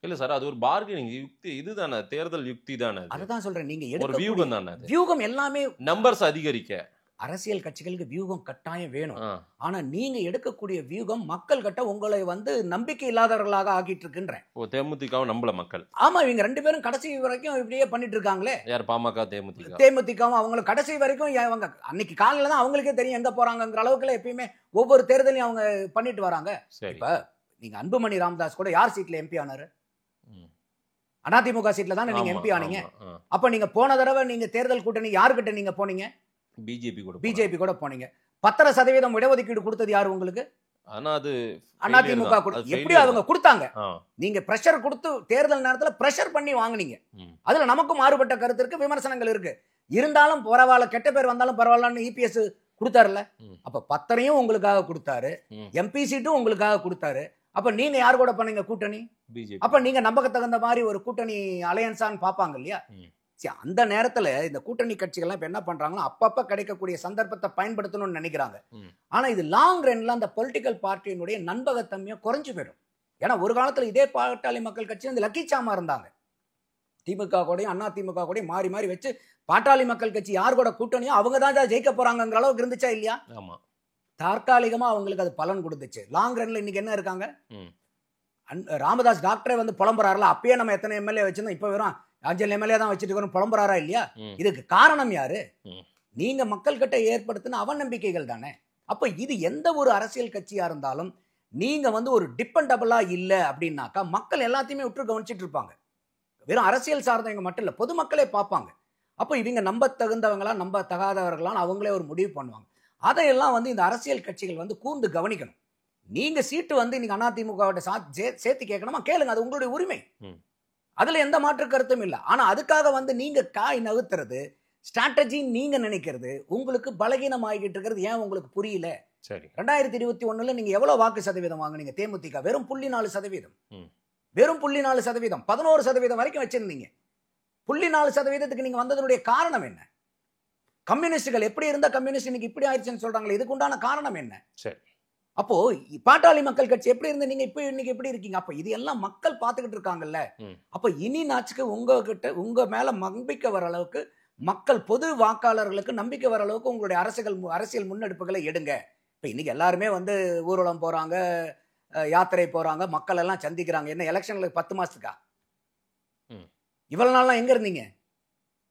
இல்ல சார், அது ஒரு பார்கெனிங் யுக்தி, இதுதானே தேர்தல் யுக்தி தானே. அதுதான் சொல்றேன், நீங்க ஒரு வியூகம் தானே. வியூகம் எல்லாமே நம்பர்ஸ் அதிகரிக்க அரசியல் கட்சிகளுக்கு வியூகம் கட்டாயம் வேணும். ஆனா நீங்க எடுக்கக்கூடிய வியூகம் மக்கள் கிட்ட உங்களை வந்து நம்பிக்கை இல்லாதவர்களாக ஆக்கிட்டு இருக்குன்றேன். தேமுதிகவும் நம்பல மக்கள். ஆமா, இவங்க 2 பேரும் கடைசி வரைக்கும் இப்படியே பண்ணிட்டு இருக்காங்களே. யார்? பாமக தேமுதிகவும் அவங்களும் கடைசி வரைக்கும் அவங்க அன்னைக்கு காலையில தான் அவங்களுக்கே தெரியும் எங்க போறாங்கிற அளவுக்குள்ள எப்பயுமே ஒவ்வொரு தேர்தலையும் அவங்க பண்ணிட்டு வராங்க. இப்ப நீங்க அன்புமணி ராமதாஸ் கூட யார் சீட்ல எம்பி ஆனாரு? அதிமுக சீட்ல தானே நீங்க எம்பி ஆனீங்க. அப்ப நீங்க போன தடவை நீங்க தேர்தல் கூட்டணி யாருக்கிட்ட நீங்க போனீங்க? பிஜேபி கூட போனீங்க. 10% இடஒதுக்கீடு கொடுத்தது யாரு உங்களுக்கு? அதிமுக. எப்படி அவங்க கொடுத்தாங்க? நீங்க பிரஷர் கொடுத்து தேர்தல் நேரத்துல பிரஷர் பண்ணி வாங்குனீங்க. அதுல நமக்கும் மாறுபட்ட கருத்து இருக்கு, விமர்சனங்கள் இருக்கு. இருந்தாலும் பரவாயில்ல, கெட்ட பேர் வந்தாலும் பரவாயில்லன்னு இபிஎஸ் கொடுத்தாருல. அப்ப 10 உங்களுக்காக கொடுத்தாரு, எம்பி சீட்டும் உங்களுக்காக கொடுத்தாரு. அப்ப நீங்க யார் கூட பண்ணீங்க கூட்டணி? அப்ப நீங்க நம்பக்க தகுந்த மாதிரி ஒரு கூட்டணி அலையன்ஸான்னு பாப்பாங்க இல்லையா? அந்த நேரத்துல இந்த கூட்டணி கட்சிகள்லாம் இப்ப என்ன பண்றாங்கன்னா, அப்பப்ப கிடைக்கக்கூடிய சந்தர்ப்பத்தை பயன்படுத்தணும்னு நினைக்கிறாங்க. ஆனா இது லாங் ரன்ல அந்த பொலிட்டிக்கல் பார்ட்டியினுடைய நண்பகத்தன்மையை குறைஞ்சு போயிடும். ஏன்னா ஒரு காலத்துல இதே பாட்டாளி மக்கள் கட்சி இந்த லக்கி சாமா இருந்தாங்க. திமுக கூடயும் அதிமுக கூடயும் மாறி மாறி வச்சு பாட்டாளி மக்கள் கட்சி யார் கூட கூட்டணியோ அவங்க தான் ஜெயிக்க போறாங்கிற அளவுக்கு இருந்துச்சா இல்லையா? ஆமா. தற்காலிகமா அவங்களுக்கு அது பலன் கொடுத்துச்சு. லாங் ரன்ல இன்னைக்கு என்ன இருக்காங்க? ராமதாஸ் டாக்டரே வந்து புலம்புறாருல, அப்பயே நம்ம எத்தனை எம்எல்ஏ வச்சிருந்தோம், இப்ப வெறும் 5 எம்எல்ஏ தான் வச்சுட்டு இருக்கோம் புலம்புறாரா இல்லையா? இதுக்கு காரணம் யாரு? நீங்க மக்கள் கிட்ட ஏற்படுத்தின அவநம்பிக்கைகள் தானே. அப்ப இது எந்த ஒரு அரசியல் கட்சியா இருந்தாலும் நீங்க வந்து ஒரு டிபெண்டபிளா இல்ல அப்படின்னாக்கா மக்கள் எல்லாத்தையுமே உற்று கவனிச்சிட்டு இருப்பாங்க. வெறும் அரசியல் சார்ந்தவங்க மட்டும் இல்ல, பொதுமக்களே பார்ப்பாங்க. அப்ப இவங்க நம்ப தகுந்தவங்களா நம்ப தகாதவர்களான்னு அவங்களே ஒரு முடிவு பண்ணுவாங்க. அதையெல்லாம் வந்து இந்த அரசியல் கட்சிகள் வந்து கூர்ந்து கவனிக்கணும். நீங்க சீட்டு வந்து நீங்க அதிமுக சேர்த்து கேட்கணுமா கேளுங்க, அது உங்களுடைய உரிமை. அதுல எந்த மாற்று கருத்தும் இல்ல. ஆனா அதுக்காக வந்து நீங்க காய் நகர்த்துறது, ஸ்ட்ராட்டஜி நீங்க நினைக்கிறது உங்களுக்கு பலகீனம் ஆகிட்டு இருக்கிறது ஏன் உங்களுக்கு புரியல? சரி, 2021 நீங்க எவ்வளவு வாக்கு சதவீதம் வாங்குனீங்க? தேமுதிக வெறும் 0.4%. வெறும் 0.4%, 11% வரைக்கும் வச்சிருந்தீங்க. 0.4%க்கு நீங்க வந்ததனுடைய காரணம் என்ன? கம்யூனிஸ்டுகள் எப்படி இருந்தா கம்யூனிஸ்ட் இன்னைக்கு இப்படி ஆயிடுச்சுன்னு சொல்றாங்களே, இதுக்கு உண்டான காரணம் என்ன? சரி. அப்போ பாட்டாளி மக்கள் கட்சி எப்படி இருந்து நீங்க இப்ப இன்னைக்கு எப்படி இருக்கீங்க? அப்ப இது எல்லாம் மக்கள் பார்த்துக்கிட்டு இருக்காங்கல்ல. அப்ப இனி நாச்சுக்கு உங்க மேல நம்பிக்கை வர அளவுக்கு, மக்கள் பொது வாக்காளர்களுக்கு நம்பிக்கை வர அளவுக்கு உங்களுடைய அரசியல் முன்னெடுப்புகளை எடுங்க. இப்ப இன்னைக்கு எல்லாருமே வந்து ஊர்வலம் போறாங்க, யாத்திரை போறாங்க, மக்கள் எல்லாம் சந்திக்கிறாங்க. என்ன எலெக்ஷன்களுக்கு 10 மாசத்துக்கா? இவ்வளவு நாள்லாம் எங்க இருந்தீங்க?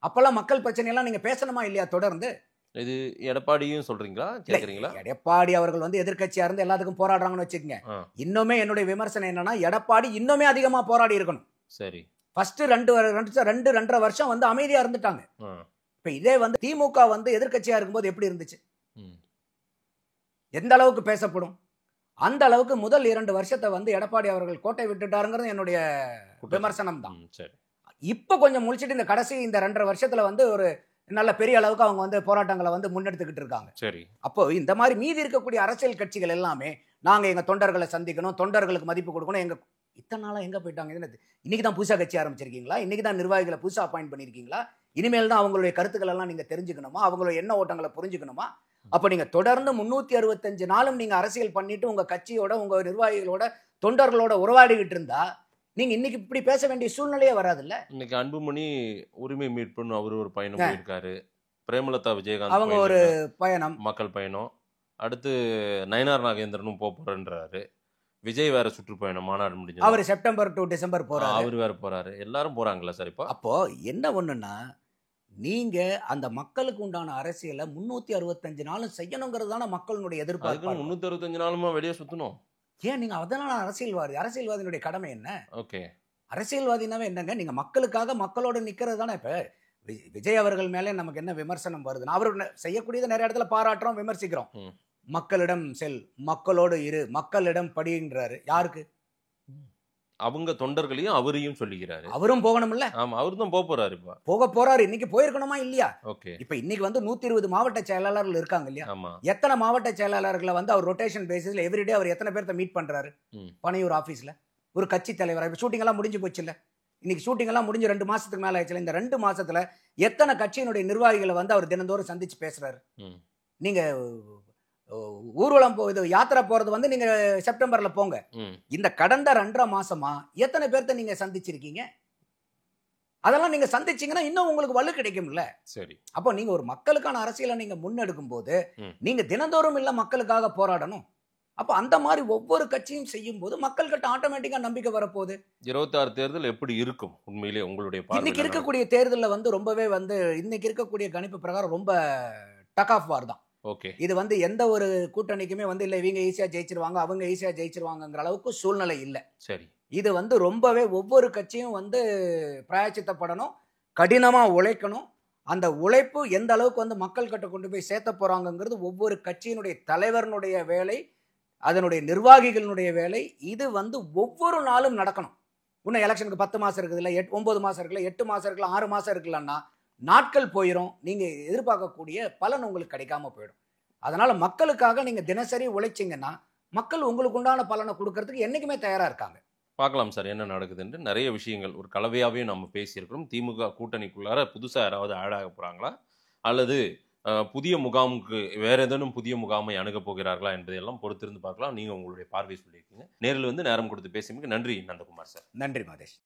அப்பெல்லாம் மக்கள் பிரச்சனை எல்லாம் நீங்க பேசணுமா இல்லையா தொடர்ந்து? இது எடப்பாடியும் சொல்றீங்களா, கேக்குறீங்களா? எடப்பாடி அவர்கள் வந்து எதிர்க்கட்சியா இருந்து எல்லாத்துக்கும் போராடுறாங்கன்னு வச்சுக்கோங்க. இன்னுமே என்னுடைய விமர்சனம் என்னன்னா, எடப்பாடி இன்னுமே அதிகமா போராடி இருக்கணும். சரி. ஃபர்ஸ்ட் 2.5 வருஷம் வந்து அமைதியா இருந்துட்டாங்க. இப்ப இதே வந்து திமுக வந்து எதிர்க்கட்சியா இருக்கும்போது எப்படி இருந்துச்சு? எந்த அளவுக்கு பேசப்படும்? அந்த அளவுக்கு முதல் 2 வருஷத்தை வந்து எடப்பாடி அவர்கள் கோட்டை விட்டுட்டாருங்கிறது என்னுடைய விமர்சனம் தான். இப்ப கொஞ்சம் முடிச்சிட்டு இந்த கடைசி இந்த 2.5 வருஷத்துல வந்து ஒரு நல்ல பெரிய அளவுக்கு அவங்க வந்து போராட்டங்களை வந்து முன்னெடுத்துக்கிட்டு இருக்காங்க. சரி. அப்போ இந்த மாதிரி மீதி இருக்கக்கூடிய அரசியல் கட்சிகள் எல்லாமே நாங்க எங்க தொண்டர்களை சந்திக்கணும், தொண்டர்களுக்கு மதிப்பு கொடுக்கணும். எங்க இத்தனை நாளா எங்க போயிட்டாங்க? இன்னைக்கு தான் புதுசா கட்சி ஆரம்பிச்சிருக்கீங்களா? இன்னைக்கு தான் நிர்வாகிகளை புதுசா அப்பாயிண்ட் பண்ணிருக்கீங்களா? இனிமேல் தான் அவங்களுடைய கருத்துக்கள் எல்லாம் நீங்க தெரிஞ்சுக்கணுமா? அவங்களுடைய எண்ண ஓட்டங்களை புரிஞ்சுக்கணுமா? அப்ப நீங்க தொடர்ந்து 365 நாளும் நீங்க அரசியல் பண்ணிட்டு உங்க கட்சியோட உங்க நிர்வாகிகளோட தொண்டர்களோட உறவாடிக்கிட்டு இருந்தா நீங்க இன்னைக்கு இப்படி பேச வேண்டிய சூழ்நிலையே வராதுல்ல. இன்னைக்கு அன்புமணி உரிமை மீட்புன்னு அவரு ஒரு பயணம் போயிருக்காரு. பிரேமலதா விஜயகாந்த் அவங்க ஒரு பயணம், மக்கள் பயணம். அடுத்து நயனார் நாகேந்திரனும் போறேன்றாரு. விஜய் வேற சுற்றுப்பயணம், மாநாடு முடிஞ்சு அவர் செப்டம்பர் டு டிசம்பர் போறாரு. அவர் வேற போறாரு. எல்லாரும் போறாங்களா சார்? அப்போ என்ன ஒண்ணுன்னா, நீங்க அந்த மக்களுக்கு உண்டான அரசியலை 365 நாளும் செய்யணுங்கிறது தானே மக்களுடைய எதிர்பார்ப்பு. 365 நாளுமா வெளியே சுத்தணும்? ஏன் நீங்க அதனால அரசியல்வாதியினுடைய கடமை என்ன? ஓகே, அரசியல்வாதினாவே என்னங்க? நீங்க மக்களுக்காக மக்களோட நிக்கிறது தானே. இப்ப விஜய் அவர்கள் மேலே நமக்கு என்ன விமர்சனம் வருதுன்னா, அவர் செய்யக்கூடியது நிறைய இடத்துல பாராட்டுறோம், விமர்சிக்கிறோம். மக்களிடம் செல், மக்களோடு இரு, மக்களிடம் படின்றாரு. யாருக்கு? அவங்க தொண்டர்களையும் அவரையும் சொல்லிக்கிறாரு. அவரும் போகணும்ல. ஆமா, அவரு தான் போறாரு. இப்ப போக போறாரு. இன்னைக்கு போயிருக்கணுமா இல்லையா? ஓகே. இப்ப இன்னைக்கு வந்து 120 மாவட்ட செயலாளர்கள் இருக்காங்க இல்லையா? எத்தனை மாவட்ட செயலாளர்களை வந்து அவர் ரொட்டேஷன் பேசிஸ்ல எவ்ரிடே அவர் எத்தனை பேர்த்த மீட் பண்றாரு? பனையூர் ஆபீஸ்ல ஒரு கட்சி தலைவரா. இப்ப ஷூட்டிங் எல்லாம் முடிஞ்சு போச்சு இல்ல? இன்னைக்கு ஷூட்டிங் எல்லாம் முடிஞ்சு 2 மாசத்துக்கு மேல ஆயிடுச்சு. இந்த 2 மாசத்துல எத்தனை கட்சியினுடைய நிர்வாகிகளை வந்து அவர் தினந்தோறும் சந்திச்சு பேசுறாரு? நீங்க ஊர்வலம் இது யாத்திரை போறது வந்து நீங்க செப்டம்பர்ல போங்க. இந்த கடந்த 2.5 மாசமா எத்தனை பேர்த்த நீங்க சந்திச்சிருக்கீங்க? அதெல்லாம் நீங்க சந்திச்சீங்கன்னா இன்னும் உங்களுக்கு வலு கிடைக்கும்ல. சரி. அப்போ நீங்க ஒரு மக்களுக்கான அரசியலை நீங்க முன்னெடுக்கும் போது நீங்க தினந்தோறும் இல்ல மக்களுக்காக போராடணும். அப்ப அந்த மாதிரி ஒவ்வொரு கட்சியும் செய்யும் போது மக்கள்கிட்ட ஆட்டோமேட்டிக்கா நம்பிக்கை வரப்போகுது. 26 தேர்தல் எப்படி இருக்கும் உண்மையிலே உங்களுடைய பார்வை? இன்னைக்கு இருக்கக்கூடிய தேர்தலில் வந்து ரொம்பவே வந்து இன்னைக்கு இருக்கக்கூடிய கணிப்பு பிரகாரம் ரொம்ப டக் ஆஃப் வார் தான். ஓகே. இது வந்து எந்த ஒரு கூட்டணிக்குமே வந்து இல்ல இவங்க ஈஸியா ஜெயிச்சிருவாங்க அவங்க ஈஸியா ஜெயிச்சிருவாங்கங்கிற அளவுக்கு சூழ்நிலை இல்லை. சரி. இது வந்து ரொம்பவே ஒவ்வொரு கட்சியும் வந்து பிராயச்சித்தப்படணும், கடினமா உழைக்கணும். அந்த உழைப்பு எந்த அளவுக்கு வந்து மக்கள் கிட்ட கொண்டு போய் சேர்த்த போறாங்கிறது ஒவ்வொரு கட்சியினுடைய தலைவர்களுடைய வேலை, அதனுடைய நிர்வாகிகளுடைய வேலை. இது வந்து ஒவ்வொரு நாளும் நடக்கணும். இன்னும் எலெக்ஷனுக்கு 10 மாசம் இருக்குது, இல்லை 9 மாசம் இருக்குல்ல, 8 மாசம் இருக்கலாம், 6 மாசம் இருக்கலாம்னா நாட்கள் போயிடும். நீங்க எதிர்பார்க்கக்கூடிய பலன் உங்களுக்கு கிடைக்காம போயிடும். அதனால மக்களுக்காக நீங்க தினசரி உழைச்சிங்கன்னா மக்கள் உங்களுக்கு உண்டான பலனை கொடுக்கறதுக்கு என்னைக்குமே தயாரா இருக்காங்க. பார்க்கலாம் சார் என்ன நடக்குதுன்னு. நிறைய விஷயங்கள் ஒரு கலவையாவே நம்ம பேசியிருக்கிறோம். திமுக கூட்டணிக்குள்ளார புதுசா யாராவது ஆட் ஆக போறாங்களா அல்லது புதிய முகாமுக்கு வேற ஏதேனும் புதிய முகாமை அணுக போகிறார்களா என்பதையெல்லாம் பொறுத்திருந்து பார்க்கலாம். நீங்க உங்களுடைய பார்வை சொல்லியிருக்கீங்க. நேரில் வந்து நேரம் கொடுத்து பேசியமைக்கு நன்றி நந்தகுமார் சார். நன்றி மாதேஷ்.